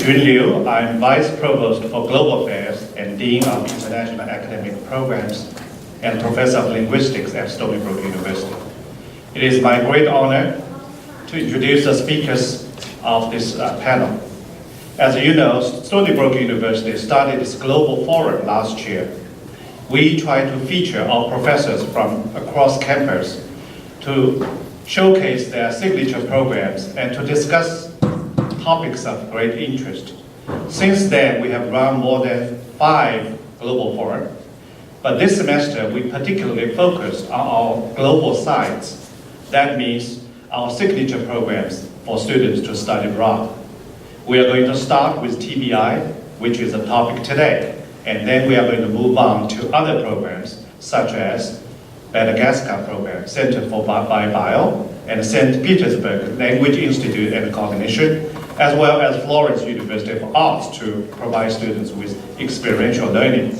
Jun Liu. I'm Vice Provost for Global Affairs and Dean of International Academic Programs and Professor of Linguistics at Stony Brook University. It is my great honor to introduce the speakers of this panel. As you know, Stony Brook University started this global forum last year. We try to feature our professors from across campus to showcase their signature programs and to discuss topics of great interest. Since then, we have run more than 5 global forums, but this semester we particularly focused on our global sites. That means our signature programs for students to study abroad. We are going to start with TBI, which is the topic today, and then we are going to move on to other programs such as Madagascar program, Center for Bio, and St. Petersburg Language Institute and Cognition, as well as Florence University of Arts to provide students with experiential learning.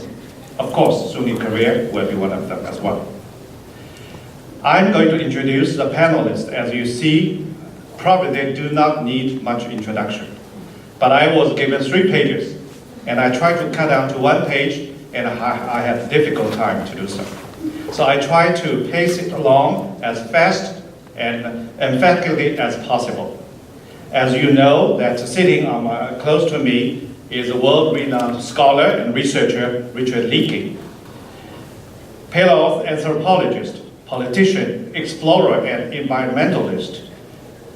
Of course, SUNY Korea will be one of them as well. I'm going to introduce the panelists. As you see, probably they do not need much introduction. But I was given 3 pages, and I tried to cut down to 1 page, and I had a difficult time to do so. So I tried to pace it along as fast and emphatically as possible. As you know, that sitting close to me is a world-renowned scholar and researcher, Richard Leakey. Paleoanthropologist, politician, explorer, and environmentalist.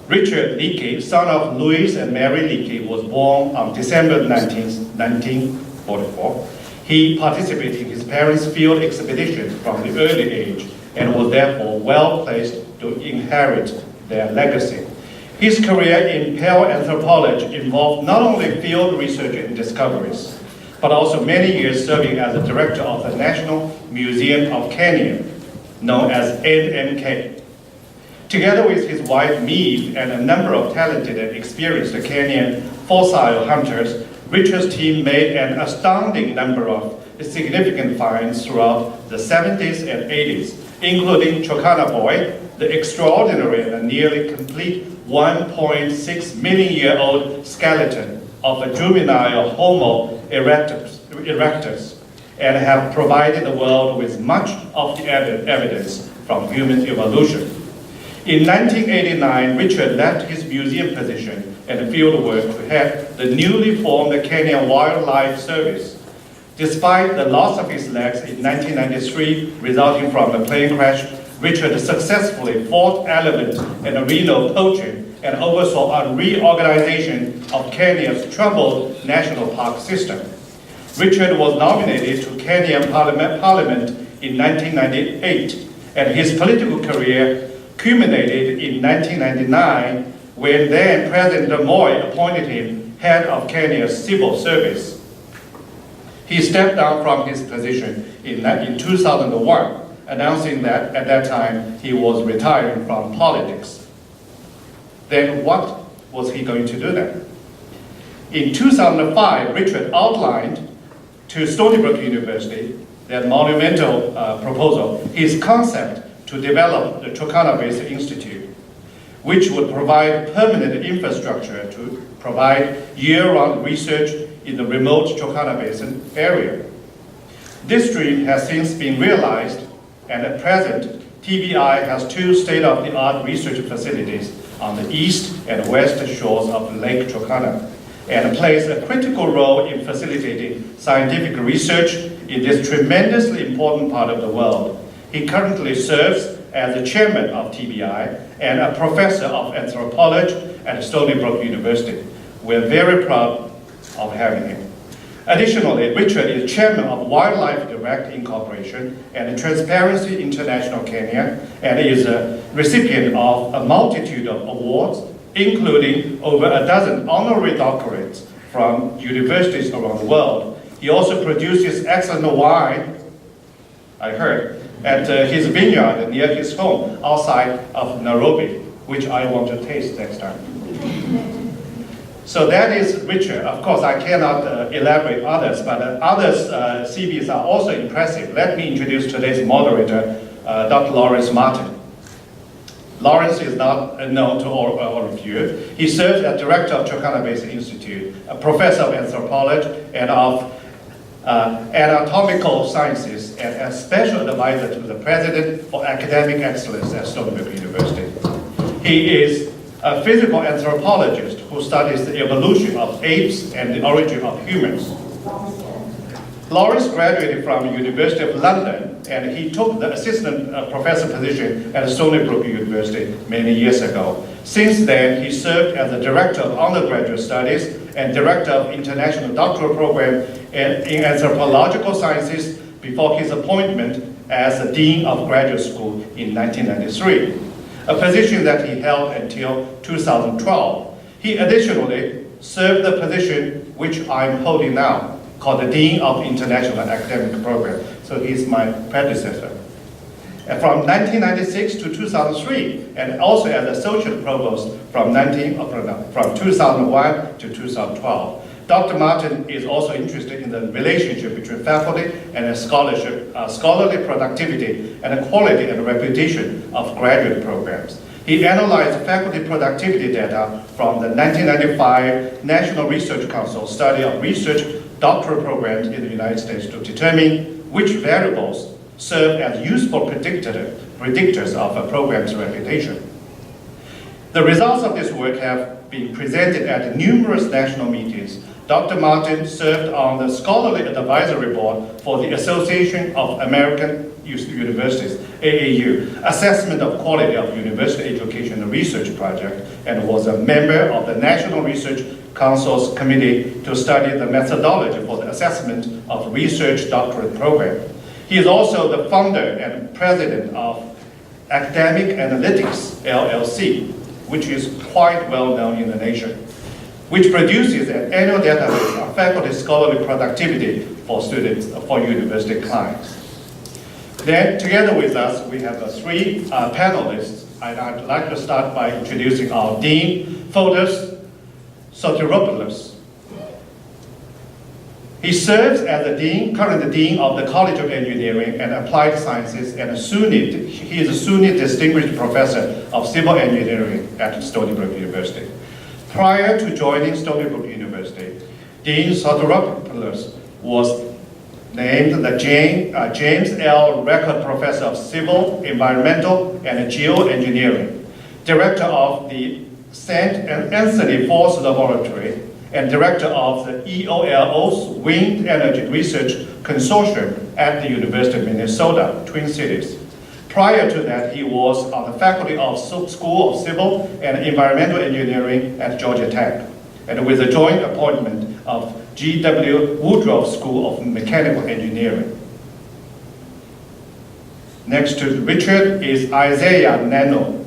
Richard Leakey, son of Louis and Mary Leakey, was born on December 19, 1944. He participated in his parents' field expedition from the early age and was therefore well placed to inherit their legacy. His career in paleoanthropology involved not only field research and discoveries, but also many years serving as the director of the National Museum of Kenya, known as NMK. Together with his wife Meave and a number of talented and experienced Kenyan fossil hunters, Richard's team made an astounding number of significant finds throughout the 70s and 80s, including Turkana Boy, the extraordinary and nearly complete 1.6 million year old skeleton of a juvenile Homo erectus, and have provided the world with much of the evidence from human evolution. In 1989, Richard left his museum position and field work to head the newly formed Kenyan Wildlife Service. Despite the loss of his legs in 1993 resulting from a plane crash, Richard successfully fought elephant and rhino poaching and oversaw a reorganization of Kenya's troubled national park system. Richard was nominated to Kenyan Parliament in 1998, and his political career culminated in 1999 when then President Moi appointed him head of Kenya's civil service. He stepped down from his position in 2001, announcing that at that time he was retiring from politics. Then what was he going to do then? In 2005, Richard outlined to Stony Brook University that monumental proposal, his concept to develop the Turkana Basin Institute, which would provide permanent infrastructure to provide year-round research in the remote Turkana Basin area. This dream has since been realized, and at present, TBI has 2 state-of-the-art research facilities on the east and west shores of Lake Turkana, and plays a critical role in facilitating scientific research in this tremendously important part of the world. He currently serves as the chairman of TBI and a professor of anthropology at Stony Brook University. We're very proud of having him. Additionally, Richard is chairman of Wildlife Direct Incorporation and Transparency International Kenya, and is a recipient of a multitude of awards, including over a dozen honorary doctorates from universities around the world. He also produces excellent wine, I heard, at his vineyard near his home outside of Nairobi, which I want to taste next time. So that is Richard. Of course, I cannot elaborate others, but others' CVs are also impressive. Let me introduce today's moderator, Dr. Lawrence Martin. Lawrence is not known to all of you. He serves as director of Turkana Basin Institute, a professor of anthropology and of anatomical sciences, and a special advisor to the president for academic excellence at Stony Brook University. He is a physical anthropologist who studies the evolution of apes and the origin of humans. Lawrence graduated from the University of London, and he took the assistant professor position at Stony Brook University many years ago. Since then, he served as the director of undergraduate studies and director of international doctoral program in anthropological sciences before his appointment as the dean of graduate school in 1993, a position that he held until 2012. He additionally served the position which I'm holding now, called the Dean of International Academic Program. So he's my predecessor. And from 1996 to 2003, and also as Associate Provost from 2001 to 2012. Dr. Martin is also interested in the relationship between faculty and scholarly productivity and the quality and reputation of graduate programs. He analyzed faculty productivity data from the 1995 National Research Council study of research doctoral programs in the United States to determine which variables serve as useful predictors of a program's reputation. The results of this work have been presented at numerous national meetings. Dr. Martin served on the Scholarly Advisory Board for the Association of American Universities, AAU, Assessment of Quality of University Education and Research Project, and was a member of the National Research Council's committee to study the methodology for the assessment of research doctorate program. He is also the founder and president of Academic Analytics, LLC, which is quite well known in the nation, which produces an annual database of faculty scholarly productivity for students, for university clients. Then, together with us, we have three panelists. I'd like to start by introducing our Dean, Fotis Sotiropoulos. He serves as the dean, current dean of the College of Engineering and Applied Sciences, and he is a SUNY Distinguished Professor of Civil Engineering at Stony Brook University. Prior to joining Stony Brook University, Dean Sotiropoulos was named the James L. Record Professor of Civil, Environmental, and Geoengineering, Director of the St. Anthony Falls Laboratory, and Director of the EOLO's Wind Energy Research Consortium at the University of Minnesota, Twin Cities. Prior to that, he was on the faculty of School of Civil and Environmental Engineering at Georgia Tech, and with the joint appointment of G.W. Woodruff School of Mechanical Engineering. Next to Richard is Isaiah Nango.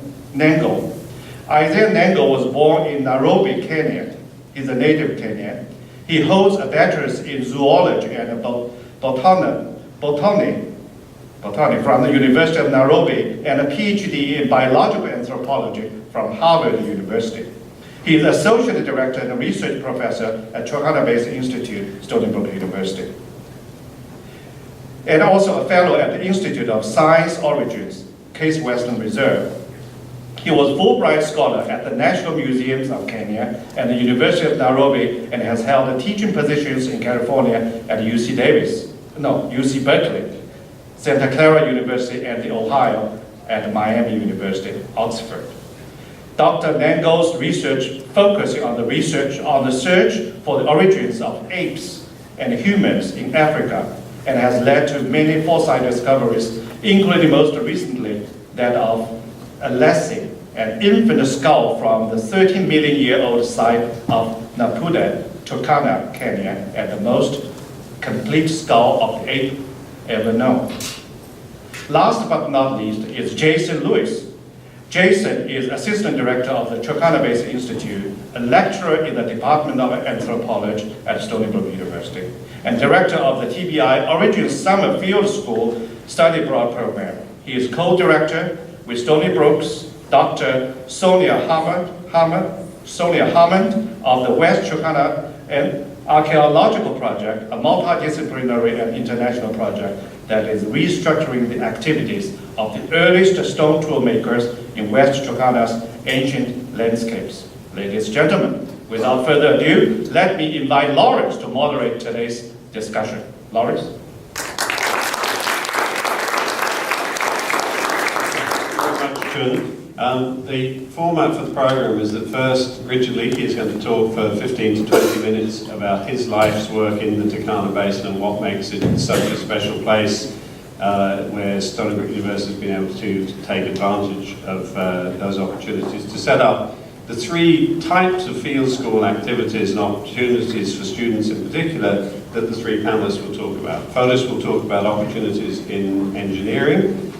Isaiah Nango was born in Nairobi, Kenya. He's a native Kenyan. He holds a bachelor's in zoology and botany from the University of Nairobi and a PhD in biological anthropology from Harvard University. He is Associate Director and a Research Professor at Turkana Basin Institute, Stony Brook University. And also a Fellow at the Institute of Science Origins, Case Western Reserve. He was Fulbright Scholar at the National Museums of Kenya and the University of Nairobi, and has held teaching positions in California at UC Berkeley, Santa Clara University, and the Ohio at Miami University, Oxford. Dr. Nango's research focuses on the search for the origins of apes and humans in Africa, and has led to many fossil discoveries, including most recently that of a Lassie, an infant skull from the 13-million-year-old site of Napuda, Turkana, Kenya, and the most complete skull of the ape ever known. Last but not least is Jason Lewis. Jason is Assistant Director of the Turkana Basin Institute, a lecturer in the Department of Anthropology at Stony Brook University, and Director of the TBI Origins Summer Field School Study Abroad Program. He is co-director with Stony Brook's Dr. Sonia Hammond of the West Turkana and Archaeological Project, a multidisciplinary and international project that is restructuring the activities of the earliest stone tool makers in West Turkana's ancient landscapes. Ladies and gentlemen, without further ado, let me invite Lawrence to moderate today's discussion. Lawrence? The format for the program is that first Richard Leakey is going to talk for 15 to 20 minutes about his life's work in the Turkana Basin and what makes it such a special place where Stony Brook University has been able to take advantage of those opportunities to set up the three types of field school activities and opportunities for students in particular that the three panelists will talk about. Fotis will talk about opportunities in engineering.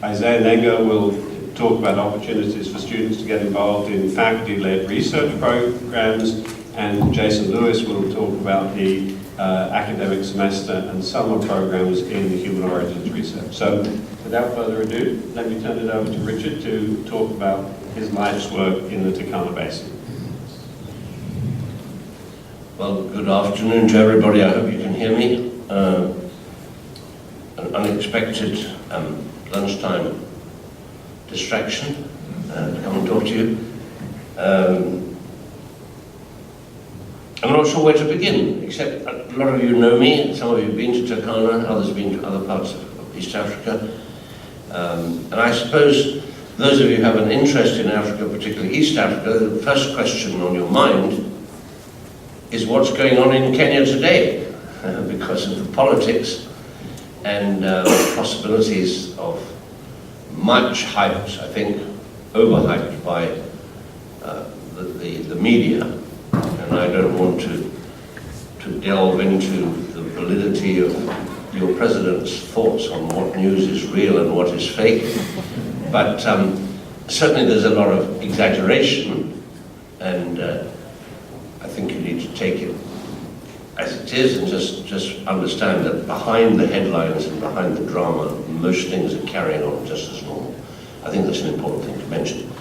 Isaiah Nenga will talk about opportunities for students to get involved in faculty-led research programs, and Jason Lewis will talk about the academic semester and summer programs in the human origins research. So without further ado, let me turn it over to Richard to talk about his life's work in the Turkana Basin. Well, good afternoon to everybody. I hope you can hear me. An unexpected lunchtime distraction to come and talk to you. I'm not sure where to begin, except a lot of you know me. Some of you have been to Turkana, others have been to other parts of East Africa. And I suppose those of you who have an interest in Africa, particularly East Africa, the first question on your mind is what's going on in Kenya today, because of the politics and possibilities of much hyped, I think, overhyped by the media. And I don't want to delve into the validity of your president's thoughts on what news is real and what is fake. But certainly there's a lot of exaggeration, and I think you need to take it as it is and just understand that behind the headlines and behind the drama, most things are carrying on just as normal. I think that's an important thing to mention.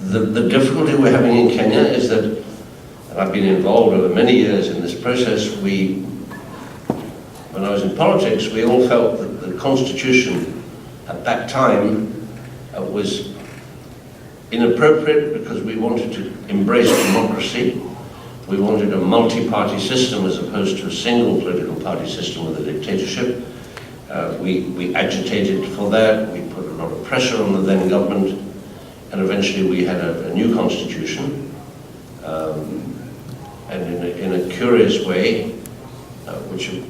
The difficulty we're having in Kenya is that, and I've been involved over many years in this process, when I was in politics, we all felt that the Constitution at that time was inappropriate because we wanted to embrace democracy. We wanted a multi-party system as opposed to a single political party system with a dictatorship. We agitated for that. We put a lot of pressure on the then government, and eventually we had a new constitution. And in a curious way, which a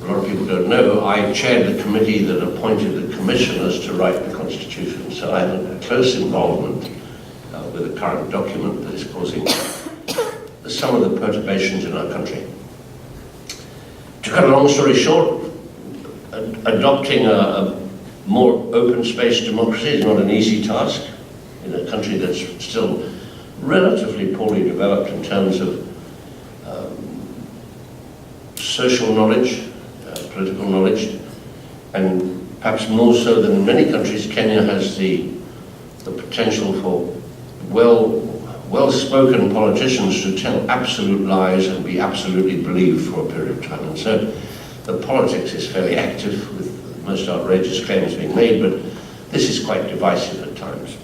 lot of people don't know, I chaired the committee that appointed the commissioners to write the constitution. So I had a close involvement with the current document that is causing some of the perturbations in our country. To cut a long story short, adopting a more open space democracy is not an easy task in a country that's still relatively poorly developed in terms of social knowledge, political knowledge, and perhaps more so than in many countries, Kenya has the potential for well-spoken politicians to tell absolute lies and be absolutely believed for a period of time. And so the politics is fairly active with the most outrageous claims being made, but this is quite divisive at times.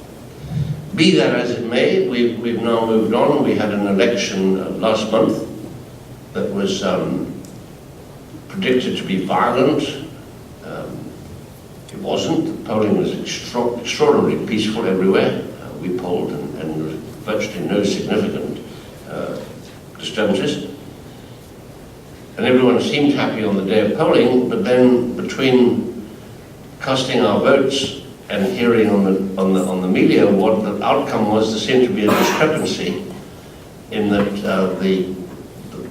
Be that as it may, we've now moved on. We had an election last month that was predicted to be violent. It wasn't. The polling was extraordinarily peaceful everywhere. We polled and there was virtually no significant disturbances. And everyone seemed happy on the day of polling, but then between casting our votes and hearing on the media what the outcome was, there seemed to be a discrepancy in that the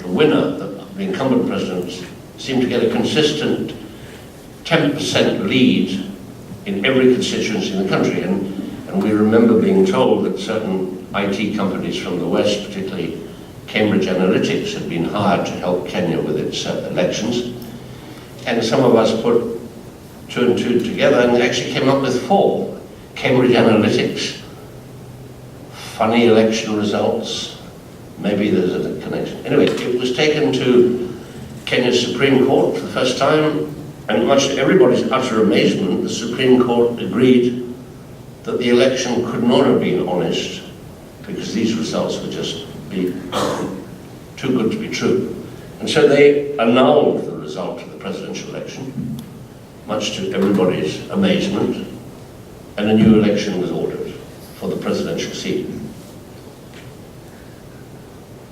winner, the incumbent president, seemed to get a consistent 10% lead in every constituency in the country. And we remember being told that certain IT companies from the West, particularly Cambridge Analytics, had been hired to help Kenya with its elections. And some of us put two and two together and actually came up with 4. Cambridge Analytics, funny election results, maybe there's a connection. Anyway, it was taken to Kenya's Supreme Court for the first time, And much to everybody's utter amazement, the Supreme Court agreed that the election could not have been honest because these results would just be too good to be true. And so they annulled the result of the presidential election, much to everybody's amazement, and a new election was ordered for the presidential seat.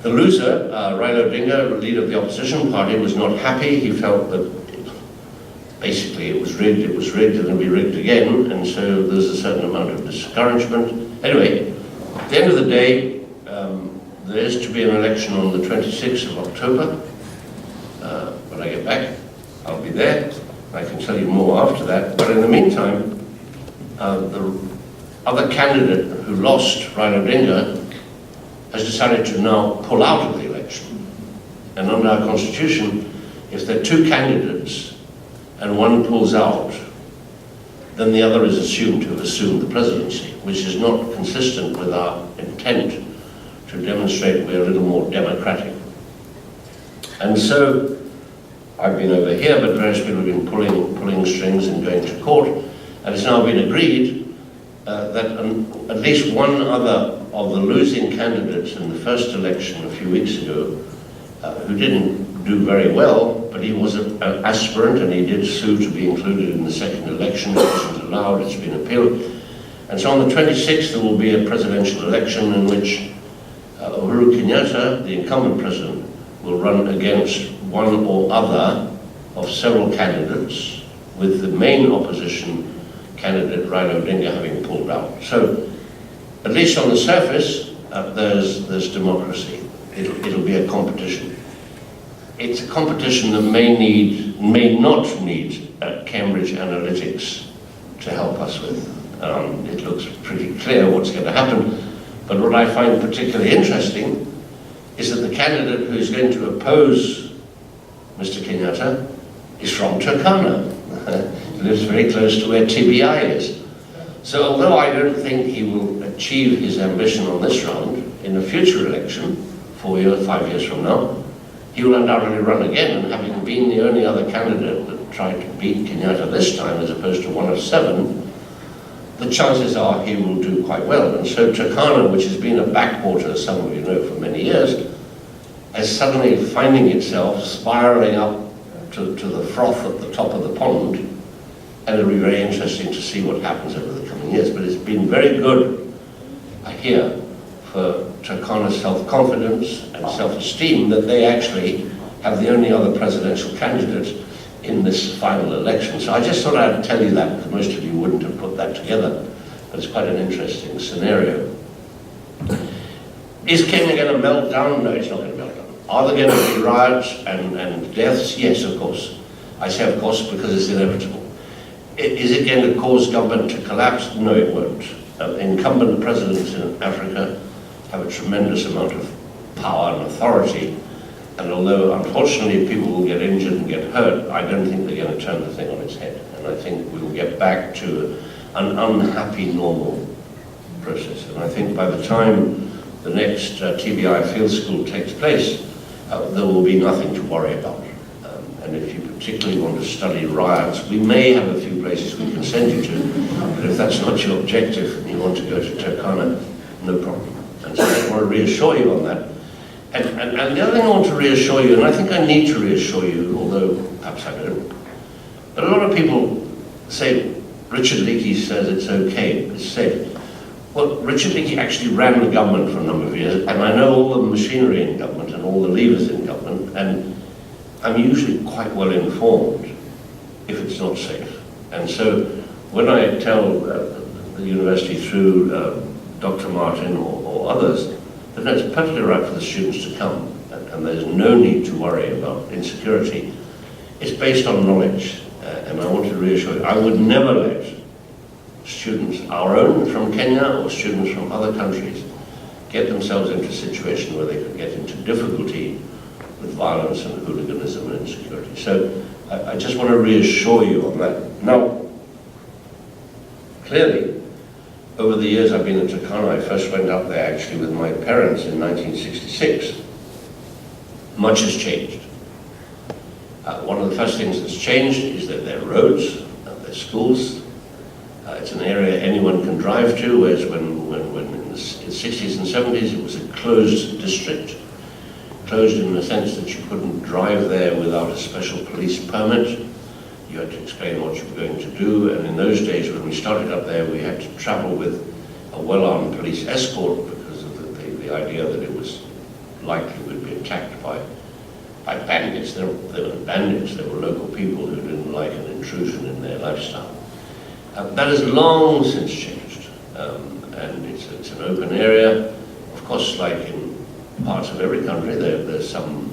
The loser, Raila Odinga, leader of the opposition party, was not happy. He felt that basically it was rigged, and it'll be rigged again, and so there's a certain amount of discouragement. Anyway, at the end of the day, there is to be an election on the 26th of October. When I get back, I'll be there. I can tell you more after that. But in the meantime, the other candidate who lost, Raila Odinga, has decided to now pull out of the election. And under our constitution, if there are two candidates and one pulls out, then the other is assumed to have assumed the presidency, which is not consistent with our intent to demonstrate we're a little more democratic. And so I've been over here, but various people have been pulling strings and going to court, and it's now been agreed that at least one other of the losing candidates in the first election a few weeks ago, who didn't do very well, but he was an aspirant and he did sue to be included in the second election. It wasn't allowed, it's been appealed. And so on the 26th there will be a presidential election in which Uhuru Kenyatta, the incumbent president, will run against one or other of several candidates, with the main opposition candidate, Raila Odinga, having pulled out. So, at least on the surface, there's democracy. It'll be a competition. It's a competition that may not need Cambridge Analytics to help us with. It looks pretty clear what's going to happen. But what I find particularly interesting is that the candidate who's going to oppose Mr. Kenyatta is from Turkana. He lives very close to where TBI is. So although I don't think he will achieve his ambition on this round, in a future election, 4 years, 5 years from now, he will undoubtedly run again, and having been the only other candidate that tried to beat Kenyatta this time, as opposed to one of 7, the chances are he will do quite well. And so Turkana, which has been a backwater, as some of you know, for many years, is suddenly finding itself spiraling up to the froth at the top of the pond, and it'll be very interesting to see what happens over the coming years. But it's been very good, I hear, for Turkana's self-confidence and self-esteem that they actually have the only other presidential candidate in this final election. So I just thought I'd tell you that, because most of you wouldn't have put that together. But it's quite an interesting scenario. Is Kenya going to melt down? No, it's not going to melt down. Are there going to be riots and deaths? Yes, of course. I say of course because it's inevitable. Is it going to cause government to collapse? No, it won't. Incumbent presidents in Africa have a tremendous amount of power and authority, and although unfortunately people will get injured and get hurt, I don't think they're going to turn the thing on its head. And I think we'll get back to an unhappy normal process. And I think by the time the next TBI field school takes place, there will be nothing to worry about. And if you particularly want to study riots, we may have a few places we can send you to, but if that's not your objective and you want to go to Turkana, no problem. And so I just want to reassure you on that. And the other thing I want to reassure you, and I think I need to reassure you, although perhaps I don't, but a lot of people say, Richard Leakey says it's okay, it's safe. Well, Richard Leakey actually ran the government for a number of years, and I know all the machinery in government and all the levers in government, and I'm usually quite well informed if it's not safe. And so when I tell the university through Dr. Martin or others that it's perfectly right for the students to come, and there's no need to worry about insecurity, it's based on knowledge. And I want to reassure you, I would never let students, our own from Kenya or students from other countries, get themselves into a situation where they could get into difficulty with violence and hooliganism and insecurity. So I just want to reassure you on that. Now, clearly, over the years I've been in Turkana, I first went up there actually with my parents in 1966. Much has changed. One of the first things that's changed is that there are roads, there's schools. It's an area anyone can drive to, whereas when in the 60s and 70s it was a closed district. Closed in the sense that you couldn't drive there without a special police permit. You had to explain what you were going to do, and in those days when we started up there we had to travel with a well-armed police escort because of the idea that it was likely we'd be attacked by bandits. They weren't bandits, they were local people who didn't like an intrusion in their lifestyle. That has long since changed, and it's an open area. Of course, like in parts of every country, there's some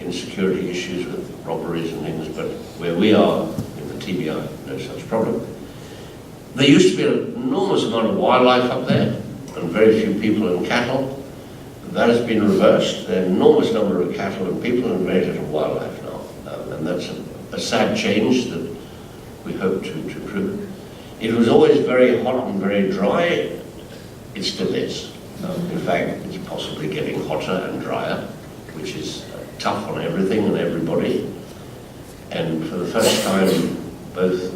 insecurity issues with robberies and things, but where we are in the TBI, no such problem. There used to be an enormous amount of wildlife up there, and very few people and cattle. That has been reversed. There are an enormous number of cattle and people and very little wildlife now, and that's a sad change that we hope to improve. It was always very hot and very dry. It still is. In fact, it's possibly getting hotter and drier, which is tough on everything and everybody. And for the first time, both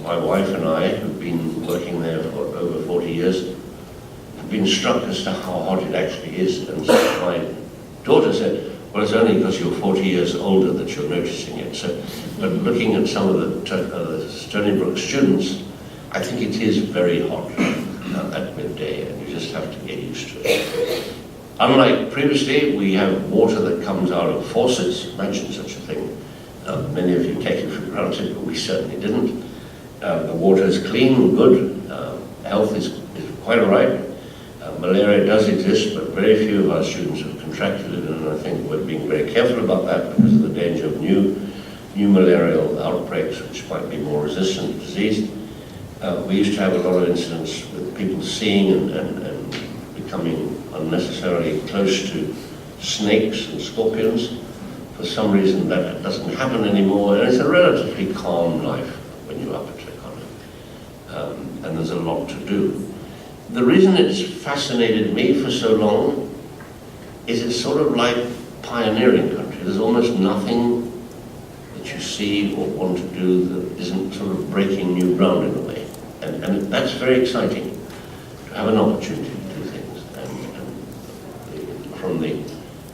my wife and I, who've been working there for over 40 years, have been struck as to how hot it actually is. And so my daughter said, well, it's only because you're 40 years older that you're noticing it. So, but looking at some of the Stony Brook students, I think it is very hot at midday, and you just have to get used to it. Unlike previously, we have water that comes out of faucets. Imagine such a thing. Many of you take it for granted, but we certainly didn't. The water is clean and good. Health is quite all right. Malaria does exist, but very few of our students have contracted it, and I think we're being very careful about that because of the danger of new malarial outbreaks, which might be more resistant to disease. We used to have a lot of incidents with people seeing and becoming unnecessarily close to snakes and scorpions. For some reason that doesn't happen anymore, and it's a relatively calm life when you're up at Turkana. And there's a lot to do. The reason it's fascinated me for so long is it's sort of like pioneering country. There's almost nothing that you see or want to do that isn't sort of breaking new ground in a way. And that's very exciting, to have an opportunity to do things. And from the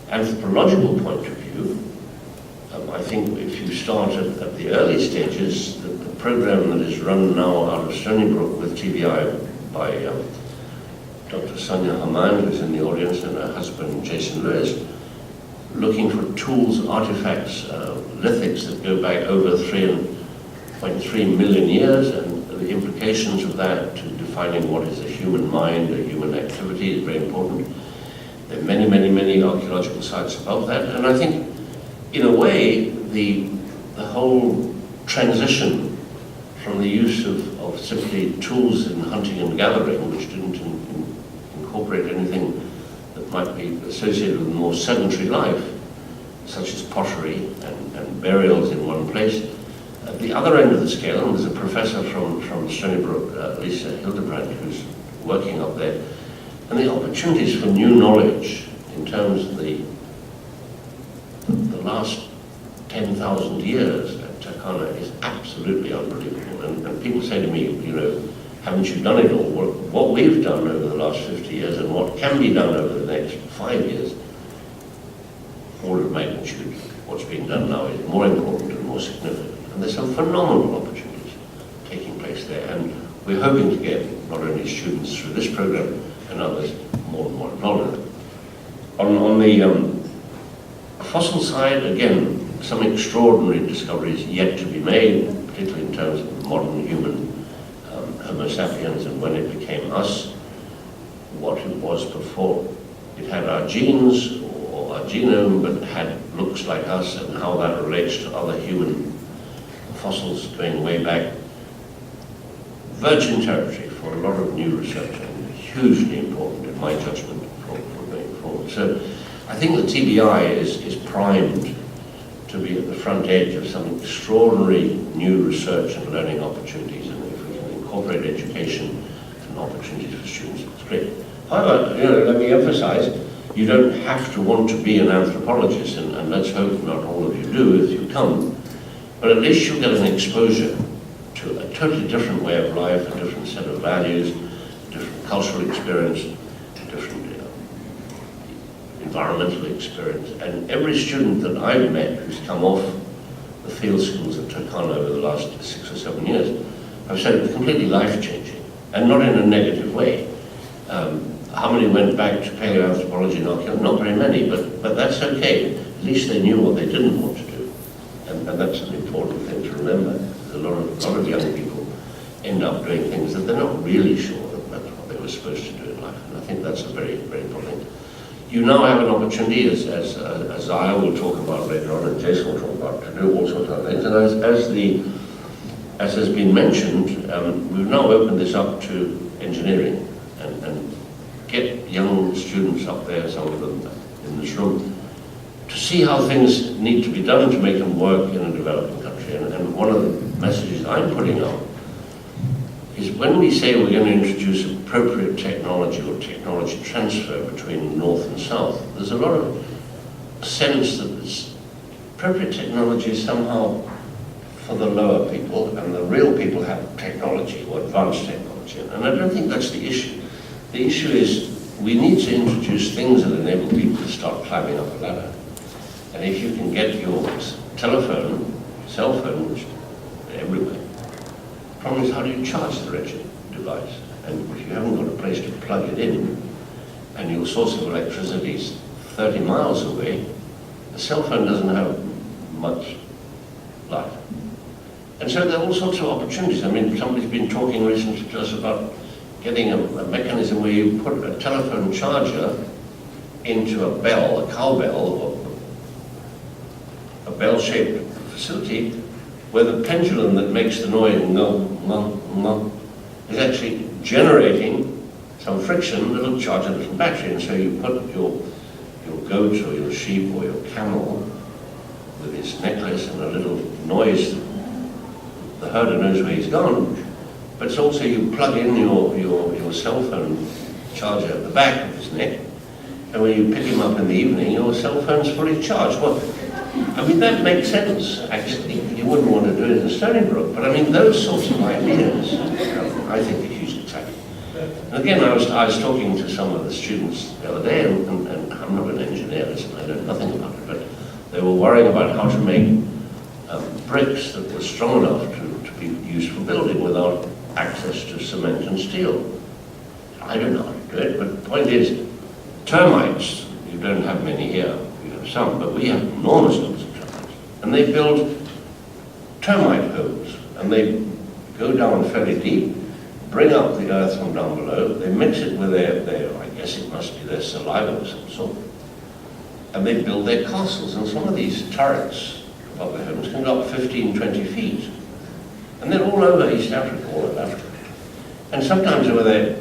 anthropological point of view, I think if you start at the early stages, the program that is run now out of Stony Brook with TBI by Dr. Sonia Haman, who's in the audience, and her husband Jason Lewis, looking for tools, artifacts, lithics that go back over 3.3 million years, and the implications of that to defining what is a human mind, a human activity is very important. There are many, many, many archaeological sites above that, and I think, in a way, the whole transition from the use of simply tools in hunting and gathering, which didn't incorporate anything that might be associated with more sedentary life, such as pottery and burials in one place. At the other end of the scale, and there's a professor from Stony Brook, Lisa Hildebrand, who's working up there, and the opportunities for new knowledge in terms of the last 10,000 years at Turkana is absolutely unbelievable. And people say to me, you know, haven't you done it all? Well, what we've done over the last 50 years and what can be done over the next 5 years, order of magnitude, what's being done now is more important and more significant. And there's some phenomenal opportunities taking place there. And we're hoping to get not only students through this program and others more and more involved in it. On the fossil side, again, some extraordinary discoveries yet to be made, particularly in terms of modern human Homo sapiens and when it became us, what it was before. It had our genes or our genome, but had looks like us, and how that relates to other human fossils going way back. Virgin territory for a lot of new research, and hugely important in my judgment for going forward. So I think the TBI is primed to be at the front edge of some extraordinary new research and learning opportunities, and if we can incorporate education and opportunities for students, it's great. However, let me emphasize, You don't have to want to be an anthropologist, and let's hope not all of you do if you come, but at least you'll get an exposure to a totally different way of life, a different set of values, a different cultural experience, a different environmental experience. And every student that I've met who's come off the field schools at Turkana over the last 6 or 7 years, I've said it's completely life-changing, and not in a negative way. How many went back to paleoanthropology and archaeology? Not very many, but that's okay. At least they knew what they didn't want to do. And that's an important thing to remember. A lot of young people end up doing things that they're not really sure that that's what they were supposed to do in life. And I think that's a very, very important thing. You now have an opportunity, as I will talk about later on, and Jason will talk about, to do all sorts of things. And as has been mentioned, we've now opened this up to engineering and get young students up there, some of them in this room, to see how things need to be done to make them work in a developing country. And one of the messages I'm putting out is when we say we're going to introduce appropriate technology or technology transfer between North and South, there's a lot of sense that this appropriate technology is somehow for the lower people, and the real people have technology or advanced technology. And I don't think that's the issue. The issue is we need to introduce things that enable people to start climbing up a ladder. And if you can get your telephone, cell phone, which are everywhere, the problem is how do you charge the wretched device? And if you haven't got a place to plug it in, and your source of electricity is 30 miles away, the cell phone doesn't have much light. And so there are all sorts of opportunities. I mean, somebody's been talking recently to us about getting a mechanism where you put a telephone charger into a bell, a cowbell, or a bell-shaped facility, where the pendulum that makes the noise is actually generating some friction that'll charge a little battery. And so you put your goat or your sheep or your camel with his necklace and a little noise, the herder knows where he's gone. But it's also you plug in your cell phone charger at the back of his neck, and when you pick him up in the evening, your cell phone's fully charged. Well, I mean, that makes sense, actually. You wouldn't want to do it in Stony Brook, but I mean, those sorts of ideas, I think are hugely exciting. And again, I was talking to some of the students the other day, and I'm not an engineer, so I know nothing about it, but they were worrying about how to make bricks that were strong enough to be used for building without access to cement and steel. I don't know how to do it, but the point is, termites, you don't have many here, you have some, but we have enormous numbers of termites. And they build termite holes, and they go down fairly deep, bring up the earth from down below, they mix it with their I guess it must be their saliva of some sort, and they build their castles. And some of these turrets above their homes can go up 15, 20 feet. And they're all over East Africa, all of Africa. And sometimes over there,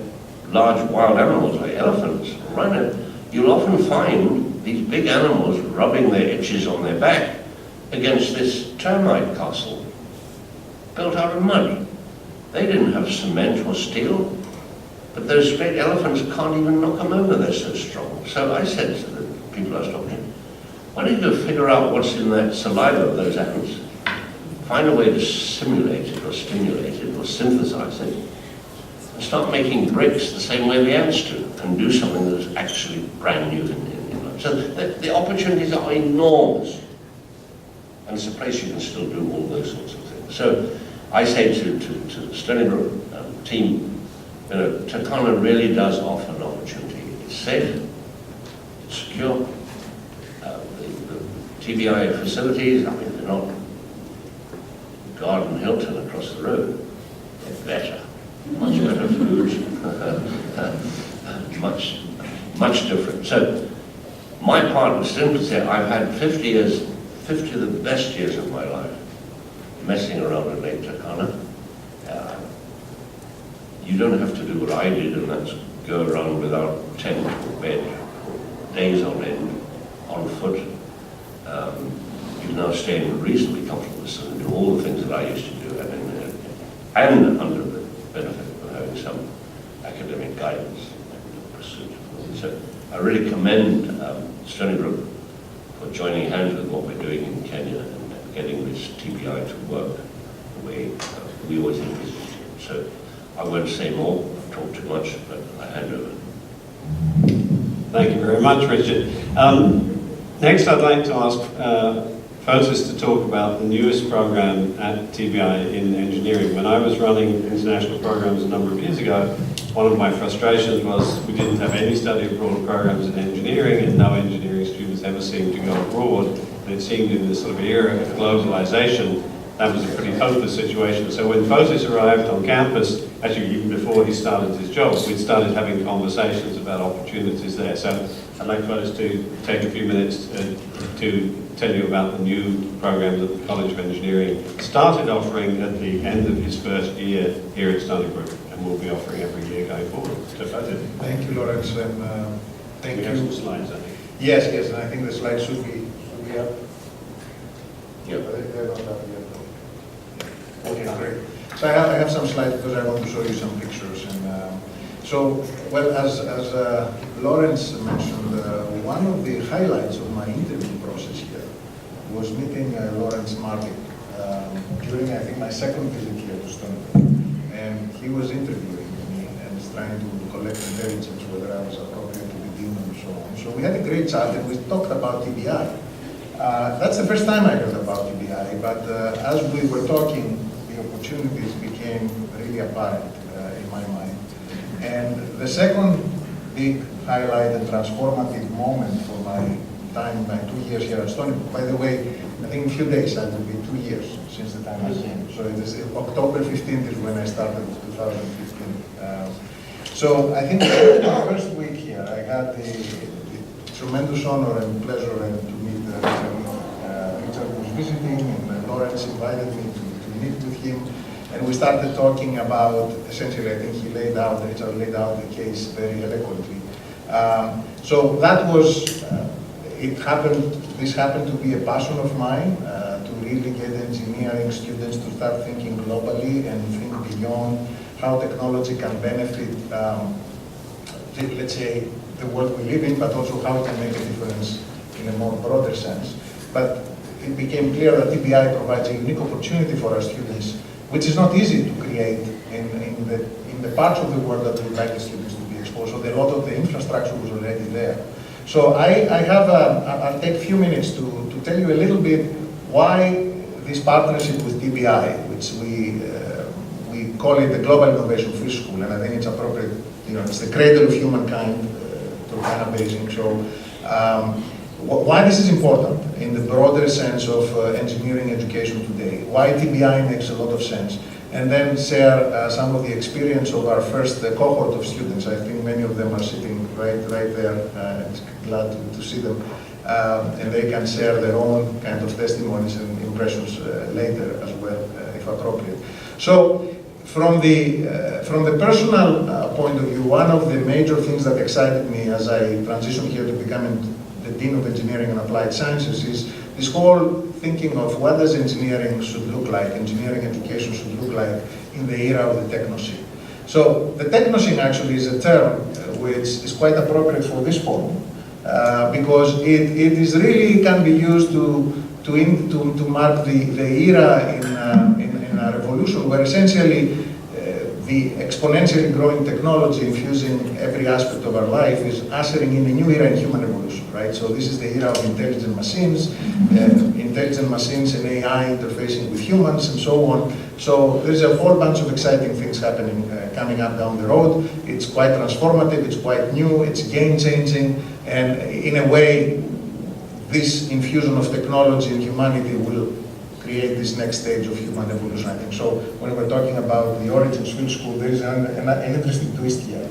large wild animals like elephants or rhino, you'll often find these big animals rubbing their itches on their back against this termite castle built out of mud. They didn't have cement or steel, but those great elephants can't even knock them over, they're so strong. So I said to the people I was talking to, why don't you go figure out what's in that saliva of those ants? Find a way to simulate it or stimulate it or synthesize it, and start making bricks the same way the ants do, and do something that's actually brand new in life. So the opportunities are enormous, and it's a place you can still do all those sorts of things. So I say to the Stony Brook team, you know, Turkana really does offer an opportunity. It's safe, it's secure. The TBI facilities, I mean, they're not Garden Hilton across the road. They're better, much better food, much different. So my part was simply to say I've had 50 of the best years of my life messing around at Lake Turkana. You don't have to do what I did, and that's go around without tent or bed, days on end, on foot. You now stay in a reasonably comfortable position and do all the things that I used to do, and under the benefit of having some academic guidance and pursuit. So I really commend Stony Brook for joining hands with what we're doing in Kenya and getting this TBI to work the way we always envisaged it. So I won't say more, I've talked too much, but I hand over. Thank you very much, Richard. Next, I'd like to ask Fotis to talk about the newest program at TBI in engineering. When I was running international programs a number of years ago, one of my frustrations was we didn't have any study abroad programs in engineering, and no engineering students ever seemed to go abroad. And it seemed in this sort of era of globalization, that was a pretty hopeless situation. So when Fotis arrived on campus, actually even before he started his job, we'd started having conversations about opportunities there. So I'd like Fotis to take a few minutes to tell you about the new program that the College of Engineering started offering at the end of his first year here at Stony Brook, and will be offering every year going forward. So Fotis. Thank you, Lawrence, and thank We you. have some slides, I think. Yes, and I think the slides should be up. Yep. They're not up yet. Okay, great. So I have some slides because I want to show you some pictures. And well, as Lawrence mentioned, one of the highlights of my interview process here was meeting Lawrence Martin during, I think, my second visit here to Stony Brook. And he was interviewing me and was trying to collect intelligence whether I was appropriate to be dean and so on. So we had a great chat and we talked about TBI. That's the first time I heard about TBI, but as we were talking, the opportunities became really apparent in my mind. And the second big highlight and transformative moment for my time, my 2 years here at Stony Brook, by the way, I think in a few days it will be 2 years since the time I came. So it is October 15th is when I started 2015. So I think the first week here, I had the tremendous honor and pleasure to meet Richard was visiting, and Lawrence invited me to meet with him. And we started talking about, essentially, I think Richard laid out the case very eloquently. So that was, this happened to be a passion of mine, to really get engineering students to start thinking globally and think beyond how technology can benefit, let's say, the world we live in, but also how it can make a difference in a more broader sense. But it became clear that TBI provides a unique opportunity for our students, which is not easy to create in the parts of the world that we would like the students to be exposed. So a lot of the infrastructure was already there. So I'll take a few minutes to tell you a little bit why this partnership with TBI, which we call it the Global Innovation Free School, and I think it's appropriate, it's the cradle of humankind, Turkana Basin. So why this is important in the broader sense of engineering education today, why TBI makes a lot of sense, and then share some of the experience of our first cohort of students. I think many of them are sitting right there. Glad to see them, and they can share their own kind of testimonies and impressions later as well, if appropriate. So, from the personal point of view, one of the major things that excited me as I transitioned here to becoming the Dean of Engineering and Applied Sciences is this whole thinking of what does engineering should look like, engineering education should look like in the era of the technocene. So the technocene actually is a term which is quite appropriate for this forum because it is really can be used to mark the era in a revolution where essentially the exponentially growing technology infusing every aspect of our life is ushering in a new era in human evolution, right? So this is the era of intelligent machines and AI interfacing with humans and so on. So there's a whole bunch of exciting things happening, coming up down the road. It's quite transformative, it's quite new, it's game-changing, and in a way, this infusion of technology in humanity will create this next stage of human evolution, I think. So when we're talking about the origins field school, there is an interesting twist here,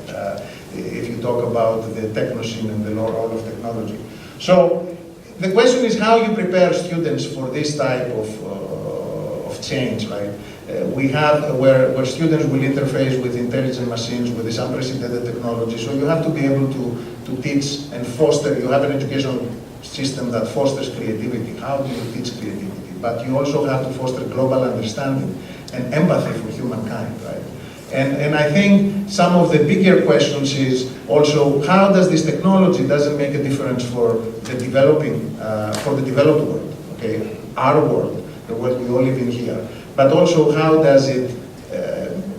if you talk about the technocene and the role of technology. So the question is how you prepare students for this type of change, right? We have where students will interface with intelligent machines, with this unprecedented technology. So you have to be able to teach and foster, you have an educational system that fosters creativity. How do you teach creativity? But you also have to foster global understanding and empathy for humankind, right? And I think some of the bigger questions is also how does this technology doesn't make a difference for the developed world, okay, our world, the world we all live in here, but also how does it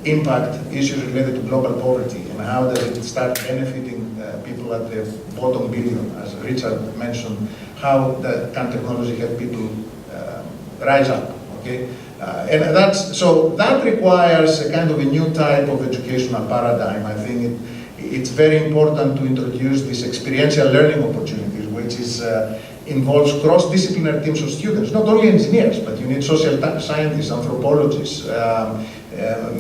impact issues related to global poverty, and how does it start benefiting people at the bottom billion, as Richard mentioned, how can technology help people rise up, okay? And that requires a kind of a new type of educational paradigm. I think it's very important to introduce these experiential learning opportunities, which involves cross-disciplinary teams of students, not only engineers, but you need social scientists, anthropologists,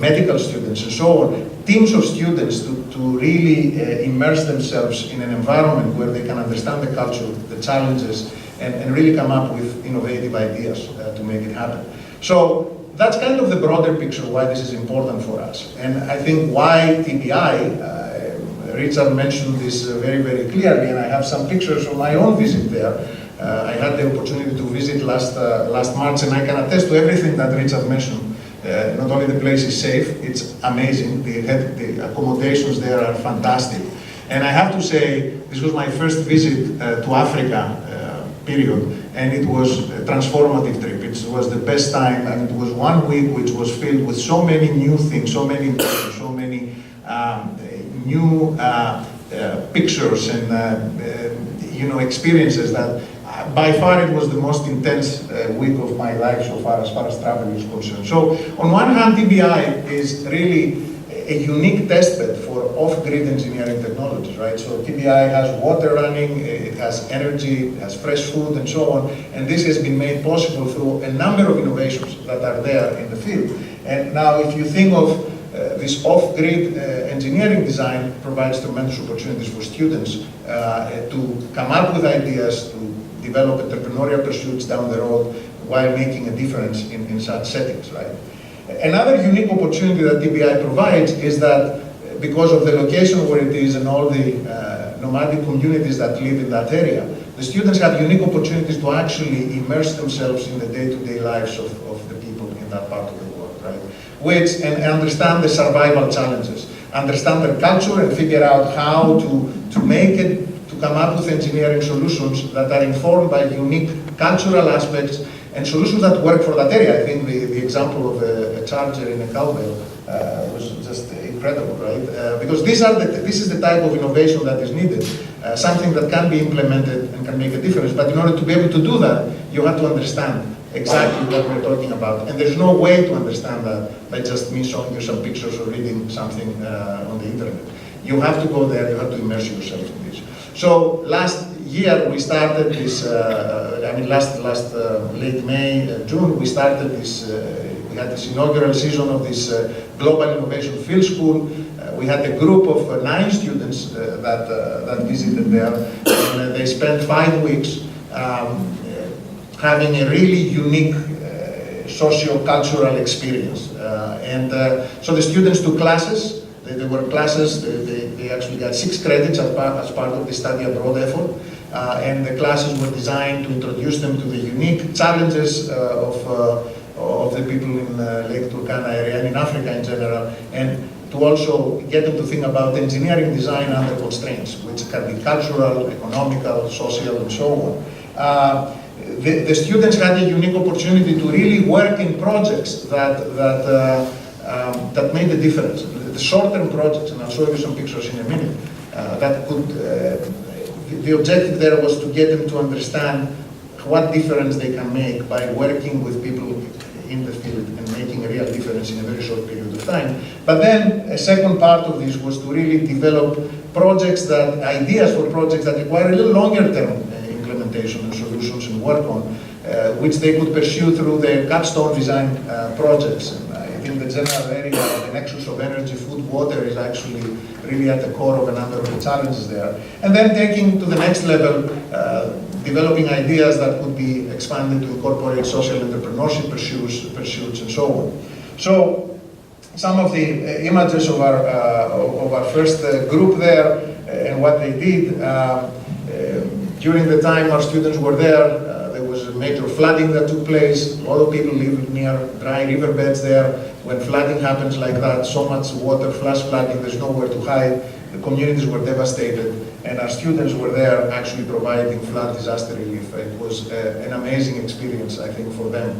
medical students, and so on. Teams of students to really immerse themselves in an environment where they can understand the culture, the challenges, and really come up with innovative ideas to make it happen. So that's kind of the broader picture why this is important for us. And I think why TBI, Richard mentioned this very, very clearly, and I have some pictures of my own visit there. I had the opportunity to visit last March, and I can attest to everything that Richard mentioned. Not only the place is safe, it's amazing. The accommodations there are fantastic. And I have to say, this was my first visit to Africa, period, and it was a transformative trip. It was the best time, and it was 1 week which was filled with so many new things, so many new pictures and experiences that by far it was the most intense week of my life so far as travel is concerned. So on one hand, TBI is really a unique testbed for off-grid engineering technologies, right? So TBI has water running, it has energy, it has fresh food, and so on. And this has been made possible through a number of innovations that are there in the field. And now, if you think of this off-grid engineering design provides tremendous opportunities for students to come up with ideas, to develop entrepreneurial pursuits down the road while making a difference in such settings, right? Another unique opportunity that TBI provides is that because of the location where it is and all the nomadic communities that live in that area, the students have unique opportunities to actually immerse themselves in the day-to-day lives of the people in that part of the world, right? And understand the survival challenges, understand their culture, and figure out how to make it, to come up with engineering solutions that are informed by unique cultural aspects and solutions that work for that area. I think the example of a charger in a cowbell was just incredible, right? Because this is the type of innovation that is needed, something that can be implemented and can make a difference. But in order to be able to do that, you have to understand exactly what we're talking about. And there's no way to understand that by just me showing you some pictures or reading something on the internet. You have to go there, you have to immerse yourself in this. So last year we started this, last late May, June, we started this, we had this inaugural season of this Global Innovation Field School. We had a group of 9 students that visited there, and they spent 5 weeks having a really unique socio-cultural experience. So the students took classes. There were classes, they actually got 6 credits as part of the study abroad effort. And the classes were designed to introduce them to the unique challenges of the people in Lake Turkana area and in Africa in general, and to also get them to think about engineering design under constraints, which can be cultural, economical, social, and so on. The students had a unique opportunity to really work in projects that made a difference. The short-term projects, and I'll show you some pictures in a minute, that could, the objective there was to get them to understand what difference they can make by working with people in the field and making a real difference in a very short period of time. But then a second part of this was to really develop ideas for projects that require a little longer term implementation and solutions and work on, which they could pursue through their capstone design projects. And I think the general area, the nexus of energy, food, water is actually really at the core of a number of the challenges there. And then taking to the next level, developing ideas that could be expanded to incorporate social entrepreneurship pursuits and so on. So some of the images of our first group there and what they did. During the time our students were there, there was a major flooding that took place. A lot of people lived near dry riverbeds there. when flooding happens like that, so much water, flash flooding, there's nowhere to hide. The communities were devastated, and our students were there actually providing flood disaster relief. It was an amazing experience, I think, for them.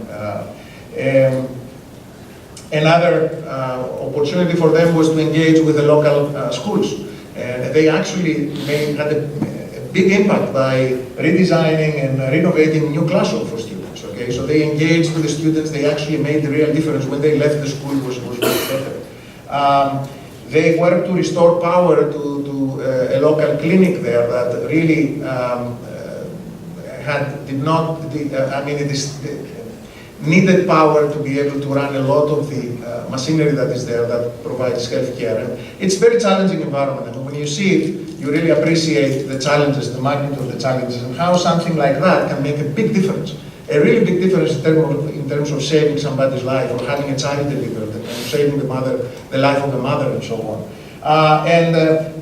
Another opportunity for them was to engage with the local schools. And they actually had a big impact by redesigning and renovating new classrooms for students. Okay, so they engaged with the students. They actually made the real difference when they left the school. Was much better. They worked to restore power to a local clinic there that really needed power to be able to run a lot of the machinery that is there that provides healthcare. And it's a very challenging environment. And when you see it, you really appreciate the challenges, the magnitude of the challenges, and how something like that can make a big difference. A really big difference in terms of saving somebody's life, or having a child delivered, and saving the life of the mother, and so on.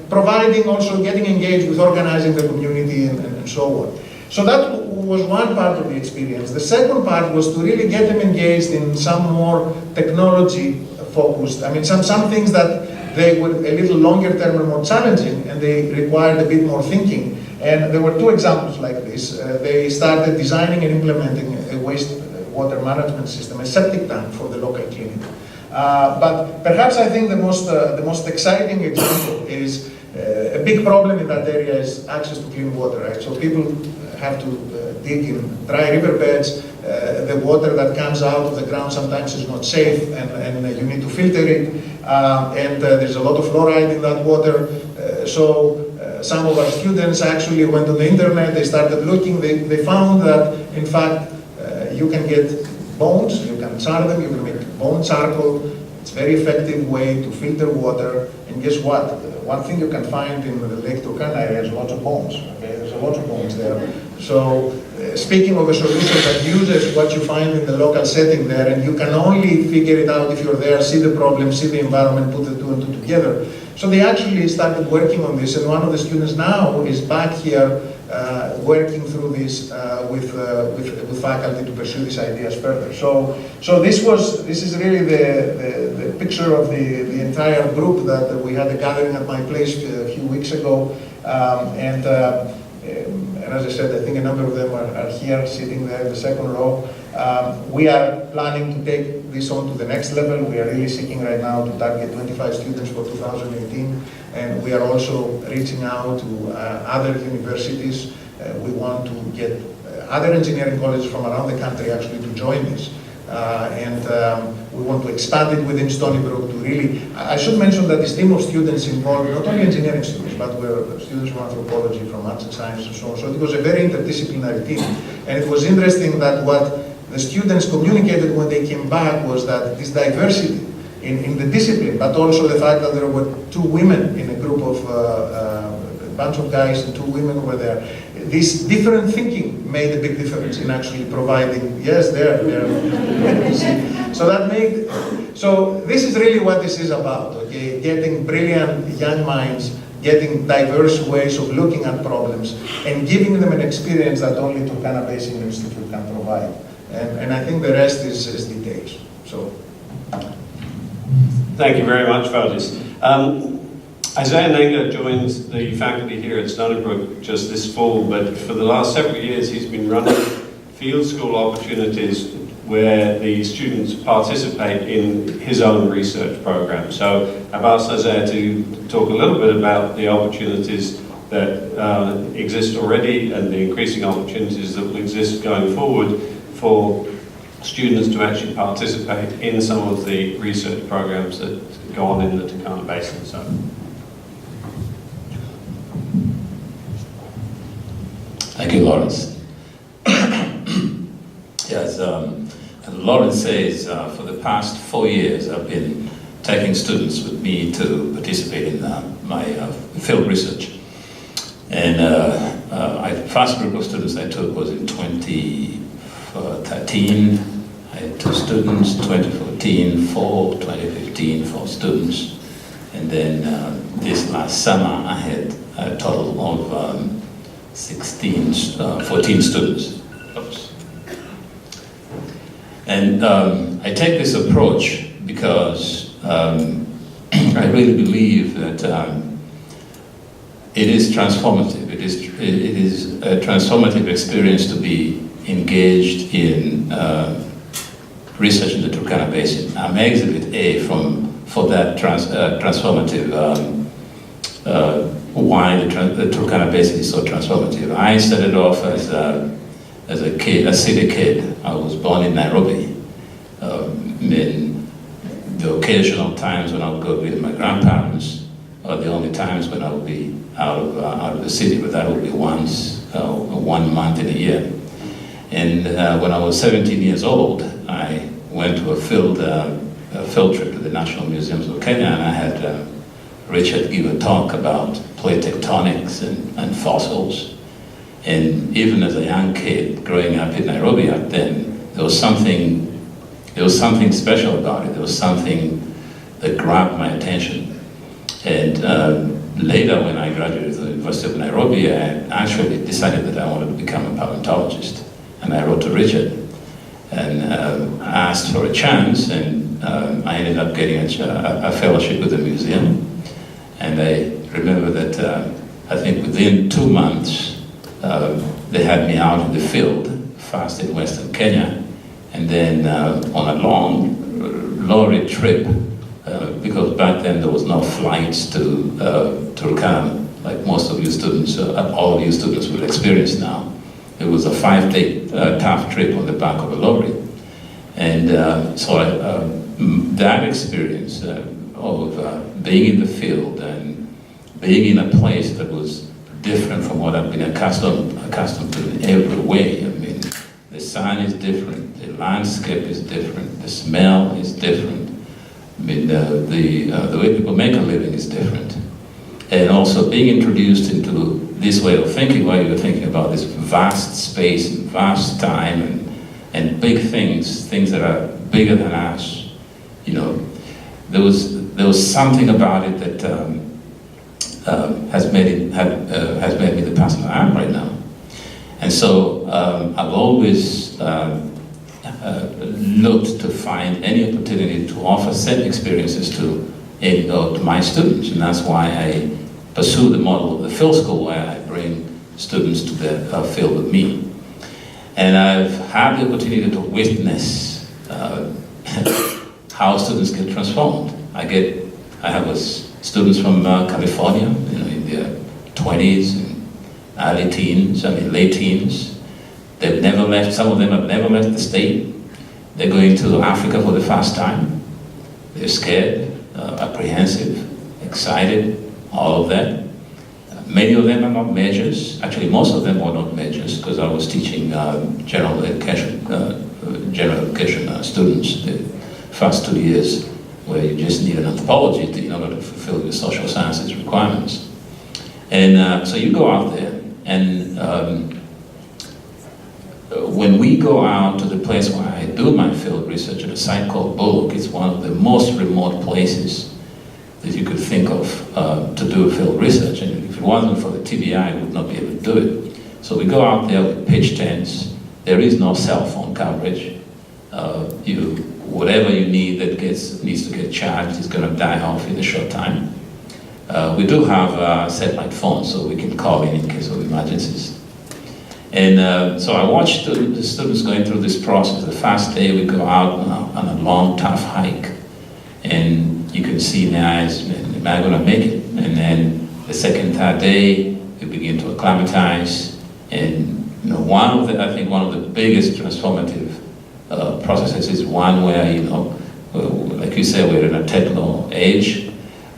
Providing also, getting engaged with organizing the community and so on. So that was one part of the experience. The second part was to really get them engaged in some more technology focused. I mean, some things that they were a little longer term and more challenging, and they required a bit more thinking. And there were two examples like this. They started designing and implementing a wastewater management system, a septic tank for the local clinic. But perhaps I think the most exciting example is a big problem in that area is access to clean water, right? So people have to dig in dry riverbeds. The water that comes out of the ground sometimes is not safe, and you need to filter it. And there's a lot of fluoride in that water. So some of our students actually went on the internet, they started looking, they found that, in fact, you can get bones, you can char them, you can make bone charcoal. It's a very effective way to filter water. And guess what? One thing you can find in the Lake Turkana area is lots of bones. Okay? There's a lot of bones there. So speaking of a solution that uses what you find in the local setting there, and you can only figure it out if you're there, see the problem, see the environment, put the two and two together. So they actually started working on this, and one of the students now is back here working through this with faculty to pursue these ideas further. So this is really the picture of the entire group that we had a gathering at my place a few weeks ago, and as I said, I think a number of them are here sitting there in the second row. We are planning to take this on to the next level. We are really seeking right now to target 25 students for 2018, and we are also reaching out to other universities. We want to get other engineering colleges from around the country actually to join this. We want to expand it within Stony Brook to really, I should mention that this team of students involved not only engineering students, but were students from anthropology, from arts and science and so on. So it was a very interdisciplinary team. And it was interesting that what the students communicated when they came back was that this diversity in the discipline, but also the fact that there were two women in a group of a bunch of guys and two women were there. This different thinking made a big difference in actually providing, yes, there. So this is really what this is about, okay? Getting brilliant young minds, getting diverse ways of looking at problems, and giving them an experience that only Turkana Basin Institute can provide. And I think the rest is details. So. Thank you very much, Valdis. Isaiah Nenga joins the faculty here at Stony Brook just this fall, but for the last several years he's been running field school opportunities where the students participate in his own research program. So I've asked Isaiah to talk a little bit about the opportunities that exist already and the increasing opportunities that will exist going forward for students to actually participate in some of the research programs that go on in the Turkana Basin. So. Thank you, Lawrence. Yes, as Lawrence says, for the past 4 years I've been taking students with me to participate in my field research. And the first group of students I took was in 2013. I had 2 students, 2014, 4, 2015, 4 students. And then this last summer I had a total of 14 students. Oops. And I take this approach because I really believe that it is transformative. It is a transformative experience to be engaged in research in the Turkana Basin. I'm Exhibit A for that transformative, why the Turkana Basin is so transformative. I started off as a kid, a city kid. I was born in Nairobi. In the occasional times when I would go with my grandparents, or the only times when I would be out of the city, but that would be once, 1 month in a year. And when I was 17 years old, I went to a field trip to the National Museums of Kenya, and I had Richard give a talk about plate tectonics and fossils. And even as a young kid growing up in Nairobi back then, there was something special about it. There was something that grabbed my attention. And later, when I graduated from the University of Nairobi, I actually decided that I wanted to become a paleontologist. And I wrote to Richard and asked for a chance, and I ended up getting a fellowship with the museum. And I remember that I think within 2 months, they had me out in the field, first in Western Kenya, and then on a long lorry trip, because back then there was no flights to Turkana, like most of you students, all of you students will experience now. It was a 5-day tough trip on the back of a lorry. And that experience of being in the field and being in a place that was different from what I've been accustomed to in every way. I mean, the sun is different, the landscape is different, the smell is different. I mean, the way people make a living is different. And also being introduced into this way of thinking, where you're thinking about this vast space and vast time and big things that are bigger than us. You know, there was something about it that has made me the person I am right now. And so I've always looked to find any opportunity to offer certain experiences to my students, and that's why I pursue the model of the field school, where I bring students to the field with me. And I've had the opportunity to witness how students get transformed. I have students from California, in their 20s and early teens, late teens. They've never left, some of them have never left the state. They're going to Africa for the first time. They're scared, apprehensive, excited, all of that. Many of them are not majors. Actually, most of them were not majors, because I was teaching general education students the first 2 years, where you just need an anthropology in order to fulfill your social sciences requirements. And so you go out there, and when we go out to the place where I do my field research at a site called Brook, it's one of the most remote places that you could think of to do field research. And if it wasn't for the TBI, I would not be able to do it. So we go out there with pitch tents. There is no cell phone coverage. Whatever you need that needs to get charged is going to die off in a short time. We do have satellite phones, so we can call in case of emergencies. And so I watched the students going through this process. The first day we go out on a long, tough hike, and you can see in their eyes, am I going to make it? And then the second, third day, we begin to acclimatize. And one of the biggest transformative processes is one where, like you said, we're in a techno age.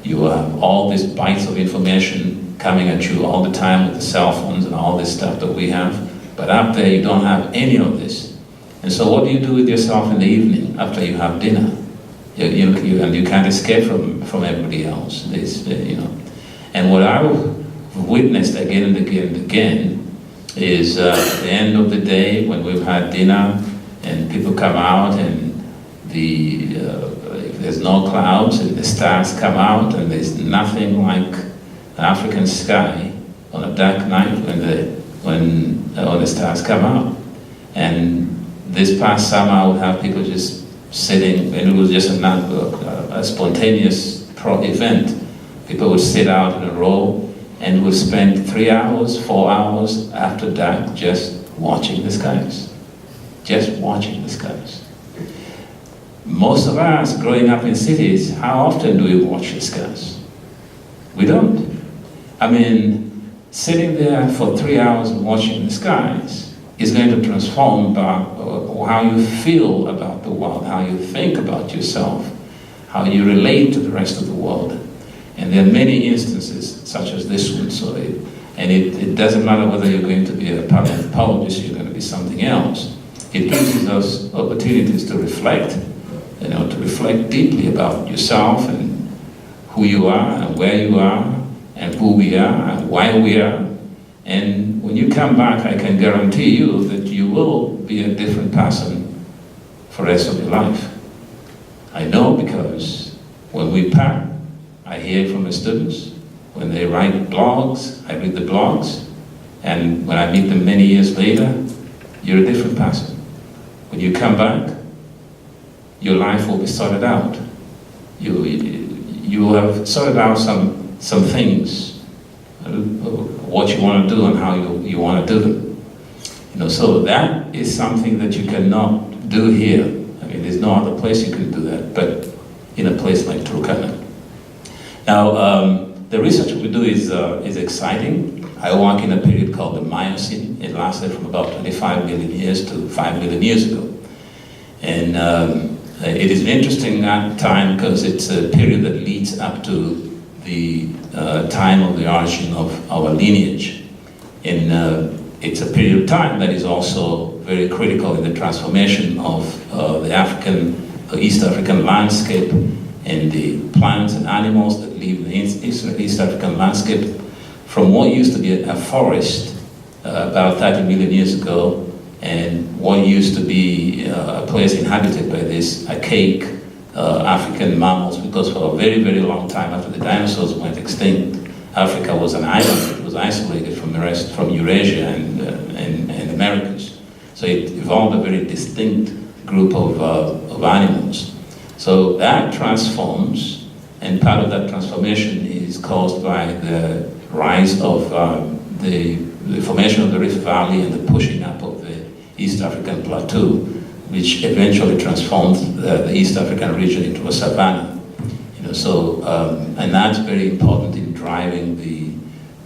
You have all these bytes of information coming at you all the time with the cell phones and all this stuff that we have. But up there, you don't have any of this. And so what do you do with yourself in the evening after you have dinner? And you can't escape from everybody else. And what I've witnessed again and again and again is at the end of the day, when we've had dinner and people come out, and if there's no clouds and the stars come out, and there's nothing like an African sky on a dark night when the stars come out. And this past summer, I would have people just sitting, and it was just a spontaneous event. People would sit out in a row and would spend 3 hours, 4 hours after dark just watching the skies. Just watching the skies. Most of us growing up in cities, how often do we watch the skies? We don't. I mean, sitting there for 3 hours and watching the skies is going to transform how you feel about the world, how you think about yourself, how you relate to the rest of the world. And there are many instances such as this one. It doesn't matter whether you're going to be a paleontologist, you're going to be something else. It gives us opportunities to reflect, to reflect deeply about yourself and who you are and where you are and who we are and why we are. And when you come back, I can guarantee you that you will be a different person for the rest of your life. I know because when we pack, I hear from the students. When they write blogs, I read the blogs. And when I meet them many years later, you're a different person. When you come back, your life will be sorted out. You have sorted out some things, what you want to do and how you want to do them. So that is something that you cannot do here. I mean, there's no other place you can do that, but in a place like Turkana. Now, the research we do is exciting. I work in a period called the Miocene. It lasted from about 25 million years to 5 million years ago. And it is an interesting time because it's a period that leads up to the time of the origin of our lineage. And it's a period of time that is also very critical in the transformation of the East African landscape and the plants and animals that live in the East African landscape from what used to be a forest about 30 million years ago and what used to be a place inhabited by these archaic African mammals, because for a very, very long time after the dinosaurs went extinct, Africa was an island. It was isolated from the rest, from Eurasia and Americas. So it evolved a very distinct group of animals. So that transforms, and part of that transformation is caused by the rise of the formation of the Rift Valley and the pushing up of the East African plateau, which eventually transformed the East African region into a savanna. And that's very important in driving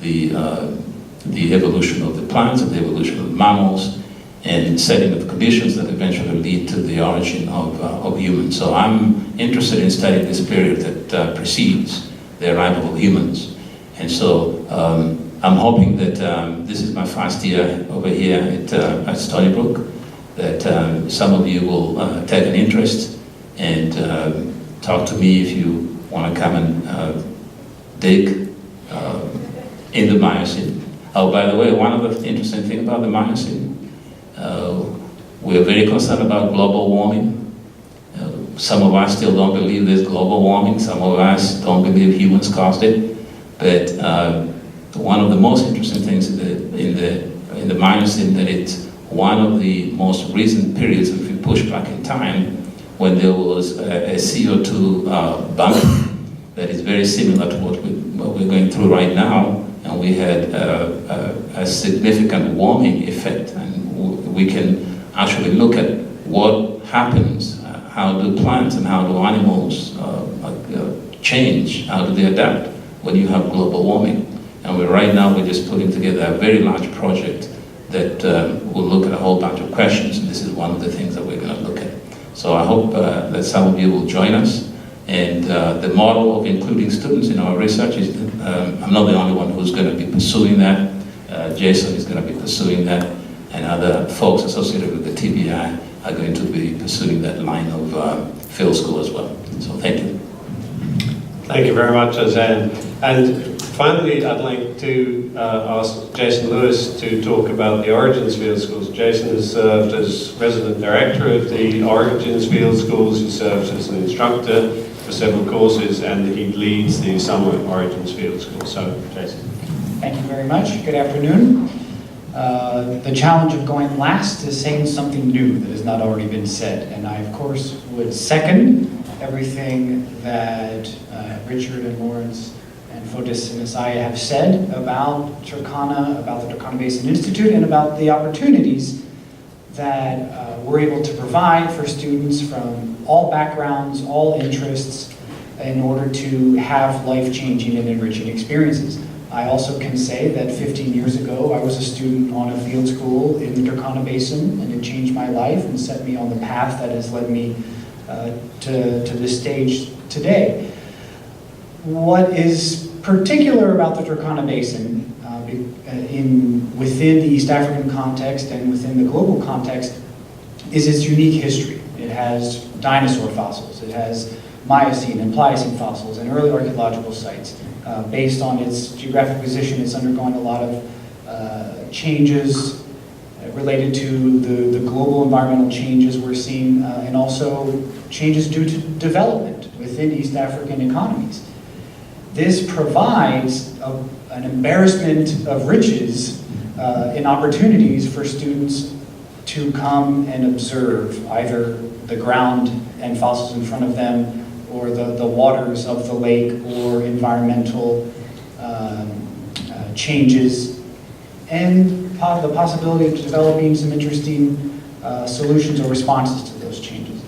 the evolution of the plants and the evolution of the mammals, and setting up conditions that eventually lead to the origin of humans. So I'm interested in studying this period that precedes the arrival of humans. And so I'm hoping that this is my first year over here at Stony Brook, that some of you will take an interest and talk to me if you want to come and dig in the Miocene. Oh, by the way, one of the interesting things about the Miocene, we're very concerned about global warming. Some of us still don't believe there's global warming. Some of us don't believe humans caused it. But one of the most interesting things in the Miocene, that it's one of the most recent periods, if you push back in time, when there was a CO2 bump that is very similar to what we're going through right now, and we had a significant warming effect. And we can actually look at what happens, how do plants and how do animals change, how do they adapt when you have global warming. And right now we're just putting together a very large project that will look at a whole bunch of questions, and this is one of the things that we're going to look at. So I hope that some of you will join us. And the model of including students in our research is, I'm not the only one who's going to be pursuing that. Jason is going to be pursuing that, and other folks associated with the TBI are going to be pursuing that line of field school as well. So thank you. Thank you very much, Ozan. And finally, I'd like to ask Jason Lewis to talk about the Origins Field Schools. Jason has served as resident director of the Origins Field Schools. He serves as an instructor for several courses, and he leads the summer Origins Field School. So, Jason. Thank you very much. Good afternoon. the challenge of going last is saying something new that has not already been said. And I, of course, would second everything that Richard and Lawrence and Fotis and Isaiah have said about Turkana, about the Turkana Basin Institute, and about the opportunities that we're able to provide for students from all backgrounds, all interests, in order to have life-changing and enriching experiences. I also can say that 15 years ago, I was a student on a field school in the Turkana Basin, and it changed my life and set me on the path that has led me to this stage today. What is particular about the Turkana Basin within the East African context and within the global context is its unique history. It has dinosaur fossils, it has Miocene and Pliocene fossils and early archaeological sites. Based on its geographic position, it's undergone a lot of changes related to the global environmental changes we're seeing, and also changes due to development within East African economies. This provides an embarrassment of riches in opportunities for students to come and observe either the ground and fossils in front of them, or the waters of the lake, or environmental changes, and the possibility of developing some interesting solutions or responses to those changes.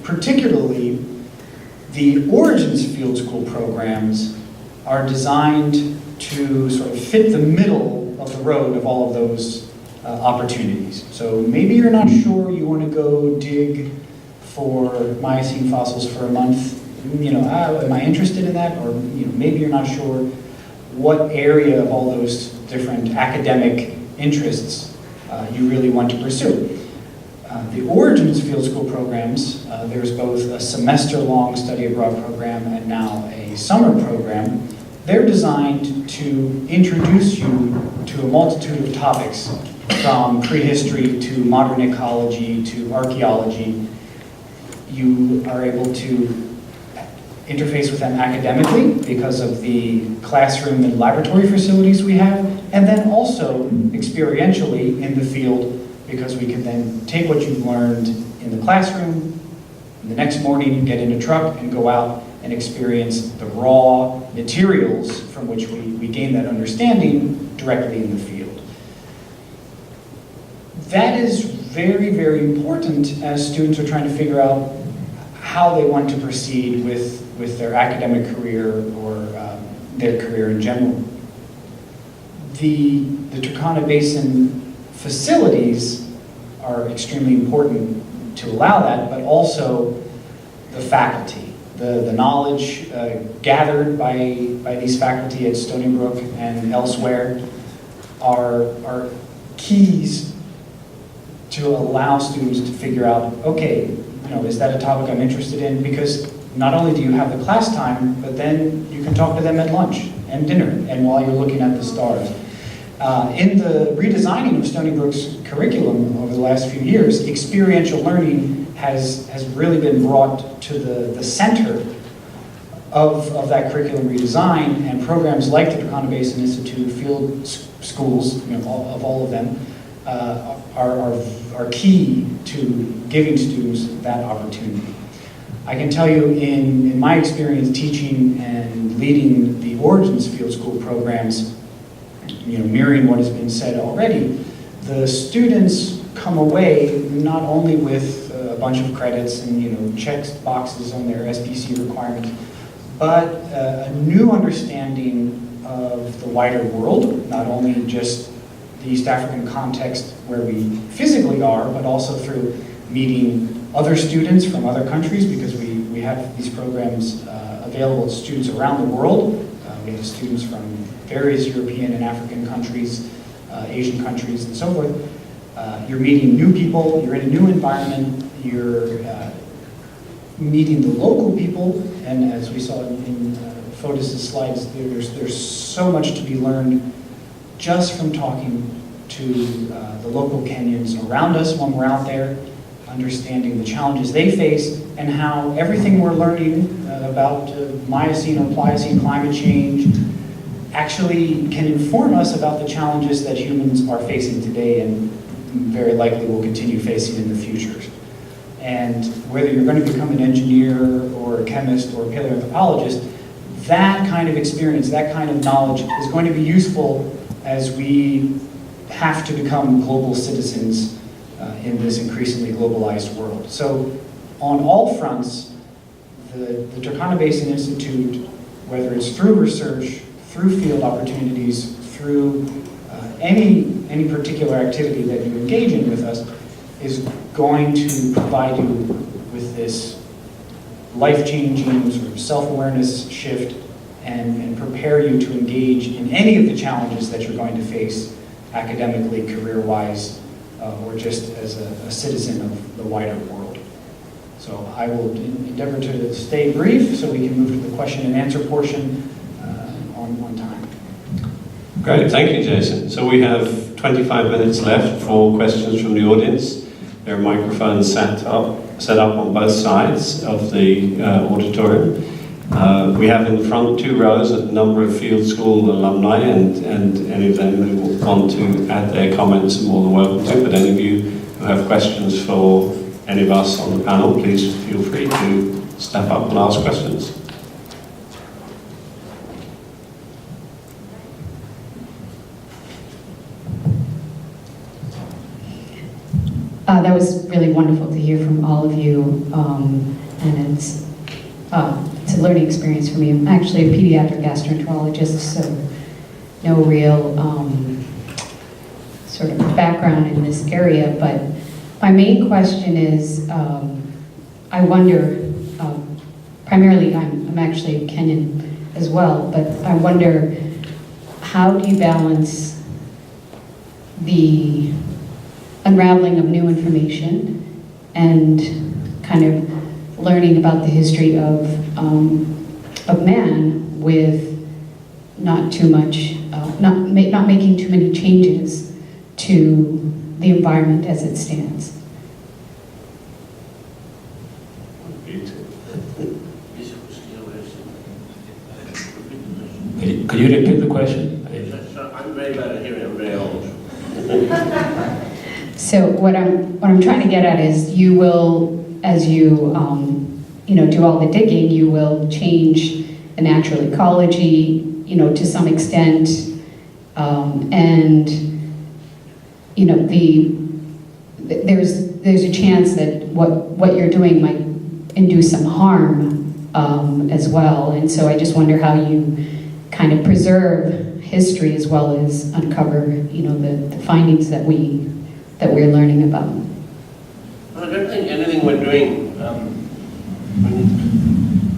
Particularly, the Origins Field School programs are designed to sort of fit the middle of the road of all of those opportunities. So maybe you're not sure you want to go dig for Miocene fossils for a month. Am I interested in that? Or maybe you're not sure what area of all those different academic interests you really want to pursue. The Origins Field School programs, there's both a semester-long study abroad program and now a summer program. They're designed to introduce you to a multitude of topics, from prehistory to modern ecology to archaeology. You are able to interface with them academically because of the classroom and laboratory facilities we have, and then also experientially in the field, because we can then take what you've learned in the classroom, and the next morning get in a truck and go out and experience the raw materials from which we gain that understanding directly in the field. That is very, very important as students are trying to figure out how they want to proceed with their academic career or their career in general. The Turkana Basin facilities are extremely important to allow that, but also the faculty. The knowledge gathered by these faculty at Stony Brook and elsewhere are keys to allow students to figure out, okay, is that a topic I'm interested in? Because not only do you have the class time, but then you can talk to them at lunch and dinner and while you're looking at the stars. In the redesigning of Stony Brook's curriculum over the last few years, experiential learning has really been brought to the center of that curriculum redesign, and programs like the Turkana Basin Institute, field schools, of all of them, are key to giving students that opportunity. I can tell you in my experience teaching and leading the Origins Field School programs, mirroring what has been said already, the students come away not only with a bunch of credits and checked boxes on their SPC requirements, but a new understanding of the wider world, not only just the East African context where we physically are, but also through meeting other students from other countries, because we have these programs available to students around the world. We have students from various European and African countries, Asian countries, and so forth. You're meeting new people, you're in a new environment, you're meeting the local people, and as we saw in Fotis' slides, there's so much to be learned just from talking to the local Kenyans around us when we're out there, understanding the challenges they face, and how everything we're learning about Miocene or Pliocene climate change actually can inform us about the challenges that humans are facing today and very likely will continue facing in the future. And whether you're going to become an engineer or a chemist or a paleoanthropologist, that kind of experience, that kind of knowledge is going to be useful as we have to become global citizens in this increasingly globalized world. So on all fronts, the Turkana Basin Institute, whether it's through research, through field opportunities, through any particular activity that you engage in with us, is going to provide you with this life-changing sort of self-awareness shift and prepare you to engage in any of the challenges that you're going to face academically, career-wise, or just as a citizen of the wider world. So I will endeavor to stay brief so we can move to the question and answer portion on time. Great, thank you, Jason. So we have 25 minutes left for questions from the audience. There are microphones set up on both sides of the auditorium. We have in front 2 rows a number of field school alumni, and any of them who want to add their comments are more than welcome to. But any of you who have questions for any of us on the panel, please feel free to step up and ask questions. That was really wonderful to hear from all of you, and it's a learning experience for me. I'm actually a pediatric gastroenterologist, so no real sort of background in this area, but my main question is, I wonder, primarily I'm actually Kenyan as well, but I wonder, how do you balance the unraveling of new information and kind of learning about the history of man with not too much, not making too many changes to the environment as it stands? Could you repeat the question? I'm very bad at hearing, I'm very old. So what I'm trying to get at is, you will, as you do all the digging, you will change the natural ecology, to some extent, and there's a chance that what you're doing might induce some harm as well. And so I just wonder how you kind of preserve history as well as uncover, the findings that we're learning about. Well, I don't think anything we're doing,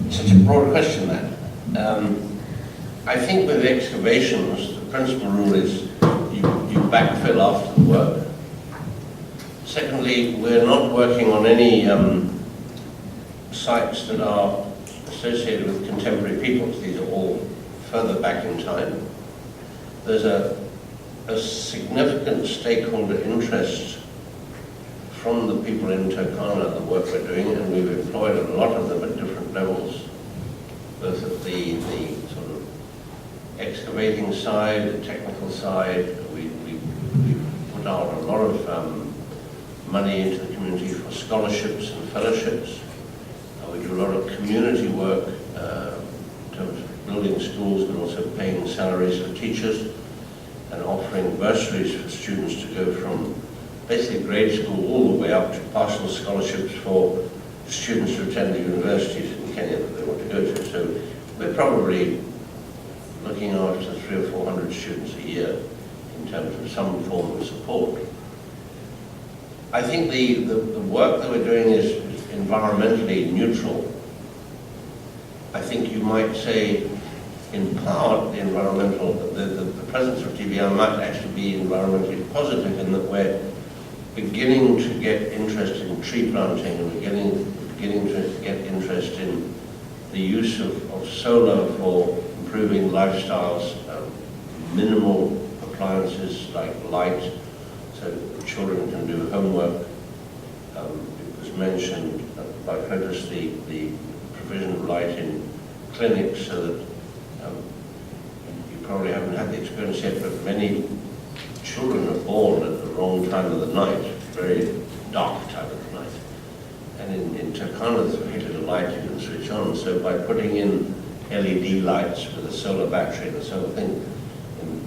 it's such a broad question, that. I think with excavations, the principal rule is you backfill after the work. Secondly, we're not working on any sites that are associated with contemporary peoples. These are all further back in time. There's a significant stakeholder interest from the people in Turkana, the work we're doing, and we've employed a lot of them at different levels, both at the sort of excavating side, the technical side. We put out a lot of money into the community for scholarships and fellowships. We do a lot of community work in terms of building schools, but also paying salaries for teachers and offering bursaries for students to go from basically grade school all the way up to partial scholarships for students to attend the universities in Kenya that they want to go to. So we're probably looking after 300 or 400 students a year in terms of some form of support. I think the work that we're doing is environmentally neutral. I think you might say, in part, the presence of TBI might actually be environmentally positive, in that we're beginning to get interested in tree planting, and we're beginning to get interest in the use of solar for improving lifestyles, minimal appliances like light, so children can do homework. It was mentioned by Curtis, the provision of light in clinics, so that you probably haven't had the experience yet, but many children are born at the wrong time of the night, very dark time of the night. And in Turkana, there's very little light you can switch on, so by putting in LED lights with a solar battery and a solar thing, in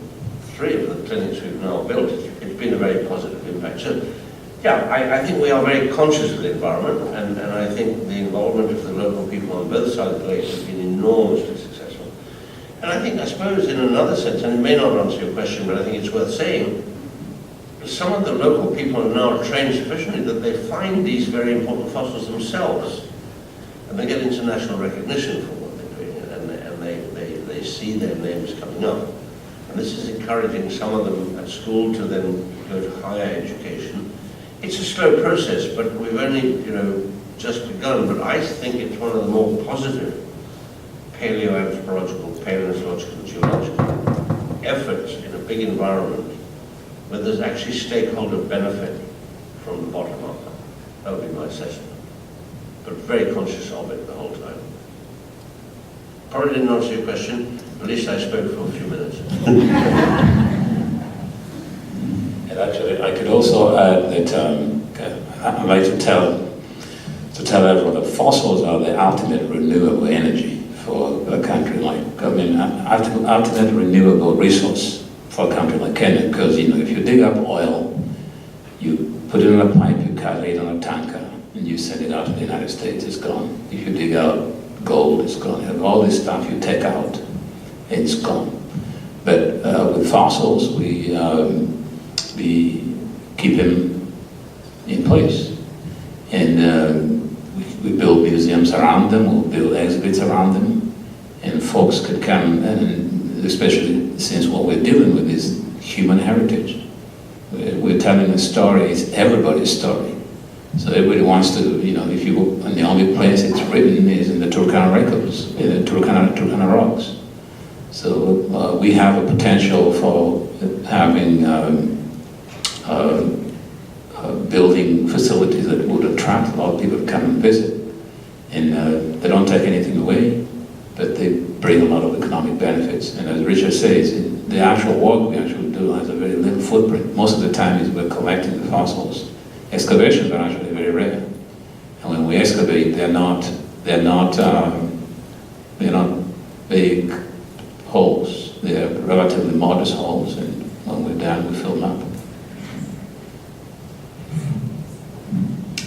3 of the clinics we've now built, it's been a very positive impact. So, yeah, I think we are very conscious of the environment, and I think the involvement of the local people on both sides of the lake has been enormously successful. And I suppose in another sense, and it may not answer your question, but I think it's worth saying, some of the local people are now trained sufficiently that they find these very important fossils themselves, and they get international recognition for what they're doing, and they see their names coming up. And this is encouraging some of them at school to then go to higher education. It's a slow process, but we've only, just begun. But I think it's one of the more positive paleoanthropological, paleontological, geological efforts in a big environment where there's actually stakeholder benefit from the bottom up. That would be my assessment. But very conscious of it the whole time. Probably didn't answer your question, but at least I spoke for a few minutes. And actually, I could also add that I'd like to tell everyone that fossils are the ultimate renewable energy for a country like, ultimate renewable resource for a country like Kenya, because, if you dig up oil, you put it in a pipe, you carry it on a tanker, and you send it out to the United States, it's gone. If you dig out gold, it's gone. You have all this stuff you take out, it's gone. But with fossils, we keep them in place. And we build museums around them, we'll build exhibits around them, and folks could come, and especially since what we're dealing with is human heritage. We're telling a story, it's everybody's story. So everybody wants to, and the only place it's written is in the Turkana records, in the Turkana rocks. So we have a potential for having building facilities that would attract a lot of people to come and visit. And they don't take anything away, but they bring a lot of economic benefits. And as Richard says, the actual work we actually do has a very little footprint. Most of the time is we're collecting the fossils. Excavations are actually very rare. And when we excavate, they're not big holes. They're relatively modest holes, and when we're done, we fill them up.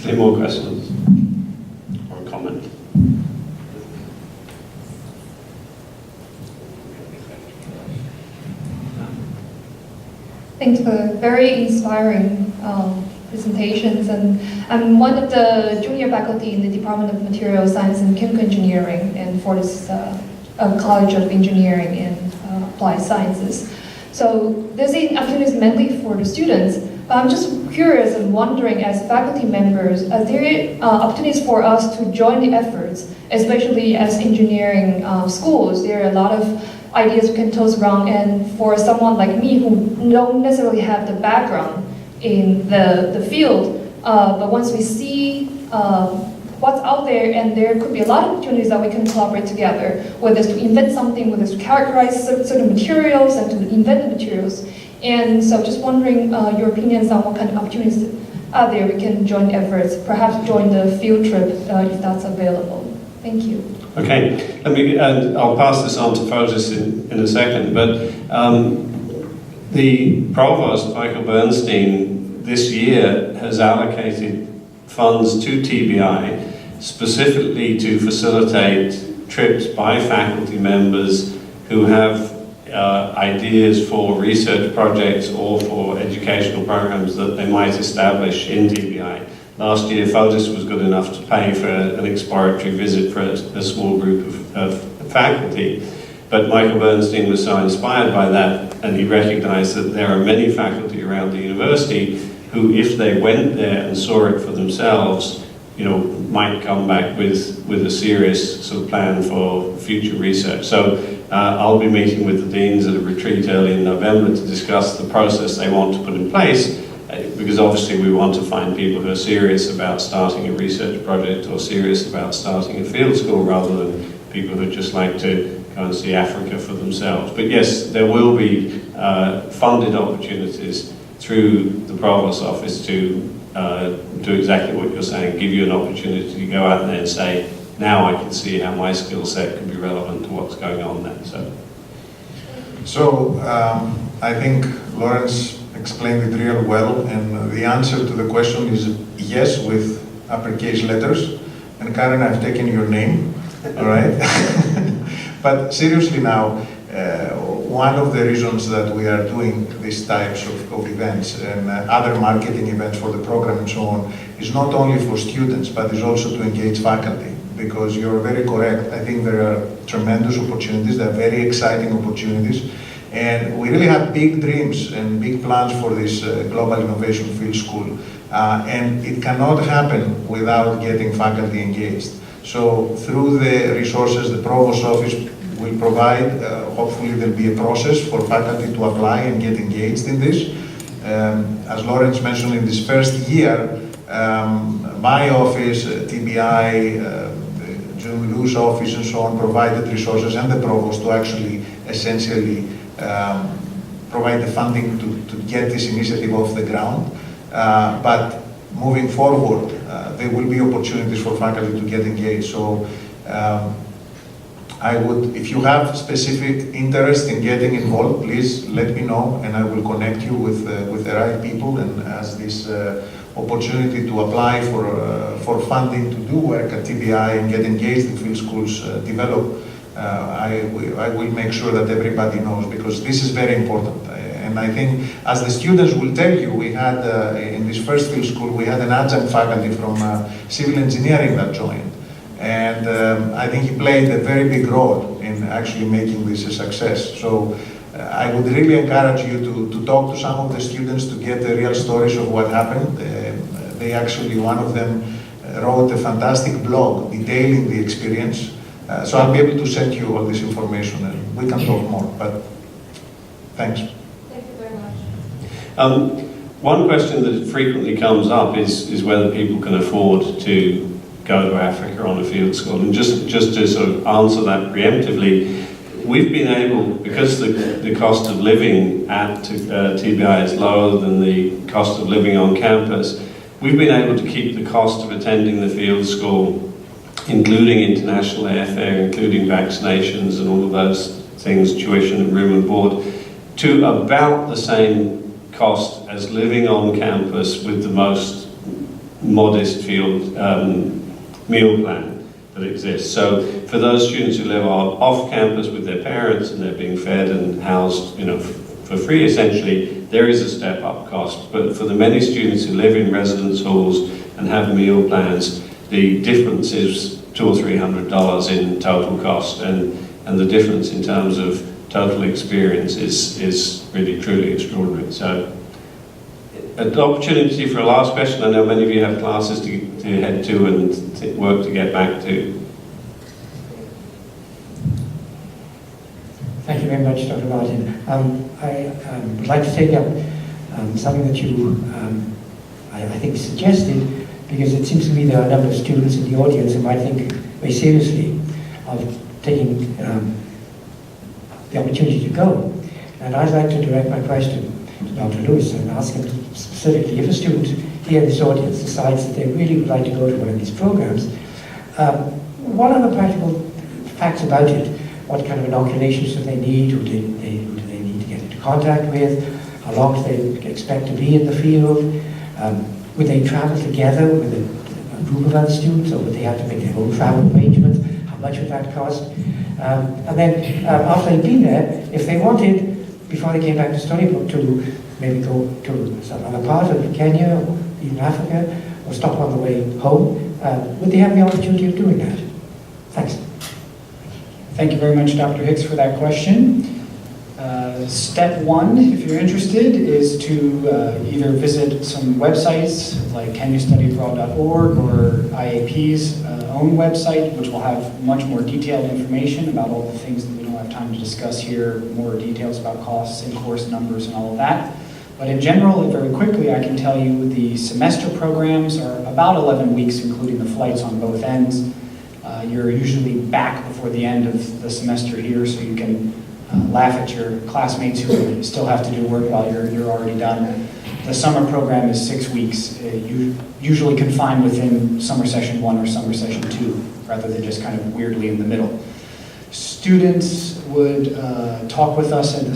Any more questions or comment? Thanks for very inspiring presentations. And I'm one of the junior faculty in the Department of Material Science and Chemical Engineering and for this College of Engineering and Applied Sciences. So there's opportunities mainly for the students. I'm just curious and wondering, as faculty members, are there opportunities for us to join the efforts, especially as engineering schools? There are a lot of ideas we can toss around, and for someone like me who don't necessarily have the background in the field, but once we see what's out there, and there could be a lot of opportunities that we can collaborate together, whether it's to invent something, whether it's to characterize certain materials and to invent the materials. And so just wondering your opinions on what kind of opportunities are there we can join efforts, perhaps join the field trip if that's available. Thank you. Okay, I'll pass this on to Fotis in a second, but the Provost, Michael Bernstein, this year has allocated funds to TBI specifically to facilitate trips by faculty members who have ideas for research projects or for educational programs that they might establish in TBI. Last year, Fotis was good enough to pay for an exploratory visit for a small group of faculty, but Michael Bernstein was so inspired by that, and he recognized that there are many faculty around the university who, if they went there and saw it for themselves, might come back with a serious sort of plan for future research. So I'll be meeting with the deans at a retreat early in November to discuss the process they want to put in place, because obviously we want to find people who are serious about starting a research project or serious about starting a field school, rather than people who just like to go and see Africa for themselves. But yes, there will be funded opportunities through the Provost Office to do exactly what you're saying, give you an opportunity to go out there and say, now I can see how my skill set can be relevant to what's going on there. So I think Lawrence explained it real well, and the answer to the question is yes, with uppercase letters. And Karen, I've taken your name, all right? But seriously now, one of the reasons that we are doing these types of events and other marketing events for the program and so on is not only for students, but is also to engage faculty. Because you're very correct, I think there are tremendous opportunities, there are very exciting opportunities, and we really have big dreams and big plans for this Global Innovation Field School. And it cannot happen without getting faculty engaged. So through the resources the Provost Office will provide, hopefully there'll be a process for faculty to apply and get engaged in this. As Lawrence mentioned, in this first year, my office, TBI, June Liu's office and so on provided resources, and the Provost to actually essentially provide the funding to get this initiative off the ground. But moving forward, there will be opportunities for faculty to get engaged. So I would, if you have specific interest in getting involved, please let me know, and I will connect you with the right people. And as this opportunity to apply for funding to do work at TBI and get engaged in field schools develop, I will make sure that everybody knows, because this is very important. And I think, as the students will tell you, we had, in this first field school, we had an adjunct faculty from civil engineering that joined. And I think he played a very big role in actually making this a success. So I would really encourage you to talk to some of the students to get the real stories of what happened. They actually, one of them wrote a fantastic blog detailing the experience. So I'll be able to send you all this information and we can talk more, but thanks. Thank you very much. One question that frequently comes up is whether people can afford to go to Africa on a field school. And just to sort of answer that preemptively, we've been able, because the cost of living at TBI is lower than the cost of living on campus, we've been able to keep the cost of attending the field school, including international airfare, including vaccinations and all of those things, tuition and room and board, to about the same cost as living on campus with the most modest field meal plan that exists. So for those students who live off campus with their parents and they're being fed and housed, for free essentially, there is a step up cost. But for the many students who live in residence halls and have meal plans, the difference is $200 or $300 in total cost, and the difference in terms of total experience is really truly extraordinary. So an opportunity for a last question. I know many of you have classes to head to and work to get back to. Thank you very much, Dr. Martin. I would like to take up something that you, I think, suggested, because it seems to me there are a number of students in the audience who might think very seriously of taking the opportunity to go. And I'd like to direct my question to Dr. Lewis and ask him specifically, if a student here in this audience decides that they really would like to go to one of these programs, what are the practical facts about it? What kind of inoculations do they need? Who do they need to get into contact with? How long do they expect to be in the field? Would they travel together with a group of other students, or would they have to make their own travel arrangements? How much would that cost? And then after they've been there, if they wanted, before they came back to Stony Brook, to maybe go to some other part of Kenya, or even Africa, or stop on the way home, would they have the opportunity of doing that? Thanks. Thank you very much, Dr. Hicks, for that question. Step one, if you're interested, is to either visit some websites like kenyastudyabroad.org or IAP's own website, which will have much more detailed information about all the things that we don't have time to discuss here, more details about costs and course numbers and all of that. But in general, and very quickly, I can tell you the semester programs are about 11 weeks, including the flights on both ends. You're usually back the before the end of the semester here, so you can laugh at your classmates who still have to do work while you're already done. The summer program is 6 weeks, usually confined within summer session 1 or summer session 2, rather than just kind of weirdly in the middle. Students would talk with us at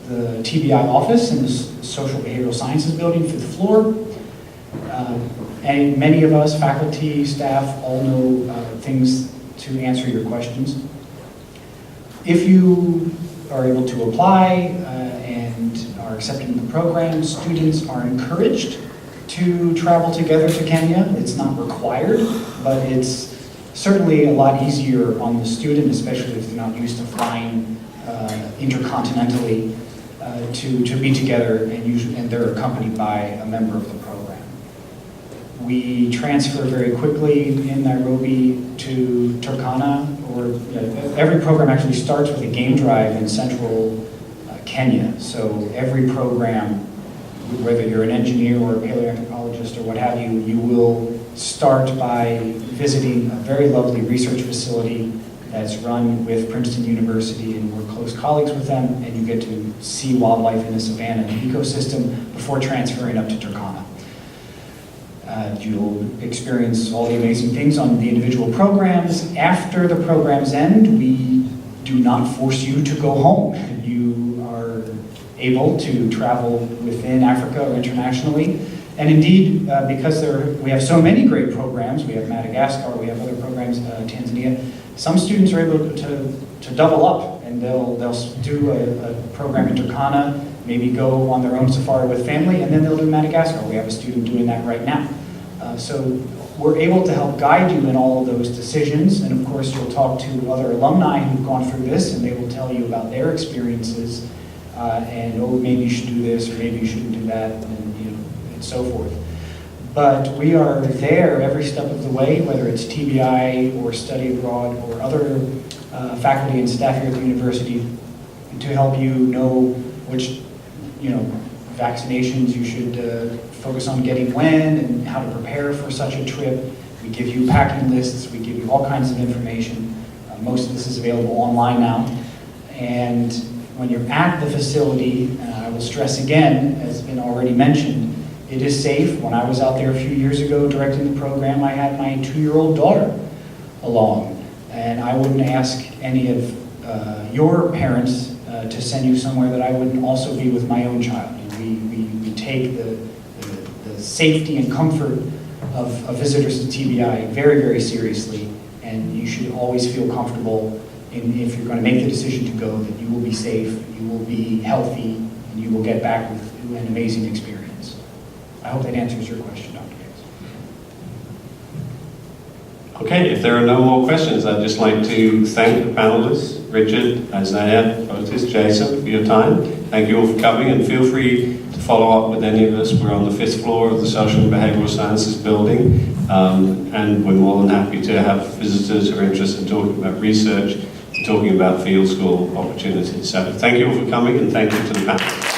the TBI office in the Social Behavioral Sciences building, 5th floor. And many of us, faculty, staff, all know things to answer your questions. If you are able to apply and are accepted in the program, students are encouraged to travel together to Kenya. It's not required, but it's certainly a lot easier on the student, especially if they're not used to flying intercontinentally, to be together, and they're accompanied by a member of the program. We transfer very quickly in Nairobi to Turkana, or every program actually starts with a game drive in central Kenya. So every program, whether you're an engineer or a paleoanthropologist or what have you, you will start by visiting a very lovely research facility that's run with Princeton University, and we're close colleagues with them, and you get to see wildlife in the savanna and ecosystem before transferring up to Turkana. You'll experience all the amazing things on the individual programs. After the programs end, we do not force you to go home. You are able to travel within Africa or internationally. And indeed, because we have so many great programs, we have Madagascar, we have other programs, Tanzania, some students are able to double up, and they'll do a program in Turkana, maybe go on their own safari with family, and then they'll do Madagascar. We have a student doing that right now. So we're able to help guide you in all of those decisions, and of course you'll talk to other alumni who've gone through this, and they will tell you about their experiences, and oh, maybe you should do this, or maybe you shouldn't do that, and so forth. But we are there every step of the way, whether it's TBI or study abroad or other faculty and staff here at the university, to help you know which vaccinations you should focus on getting when, and how to prepare for such a trip. We give you packing lists, we give you all kinds of information. Most of this is available online now. And when you're at the facility, I will stress again, as has been already mentioned, it is safe. When I was out there a few years ago directing the program, I had my 2-year-old daughter along. And I wouldn't ask any of your parents to send you somewhere that I wouldn't also be with my own child. We take the safety and comfort of visitors to TBI very, very seriously, and you should always feel comfortable if you're going to make the decision to go, that you will be safe, you will be healthy, and you will get back with an amazing experience. I hope that answers your question, Dr. Gates. Okay, if there are no more questions, I'd just like to thank the panelists, Richard, Isaiah, Otis, Jason, for your time. Thank you all for coming, and feel free to follow up with any of us. We're on the 5th floor of the Social and Behavioral Sciences building, and we're more than happy to have visitors who are interested in talking about research, talking about field school opportunities. So thank you all for coming, and thank you to the panel.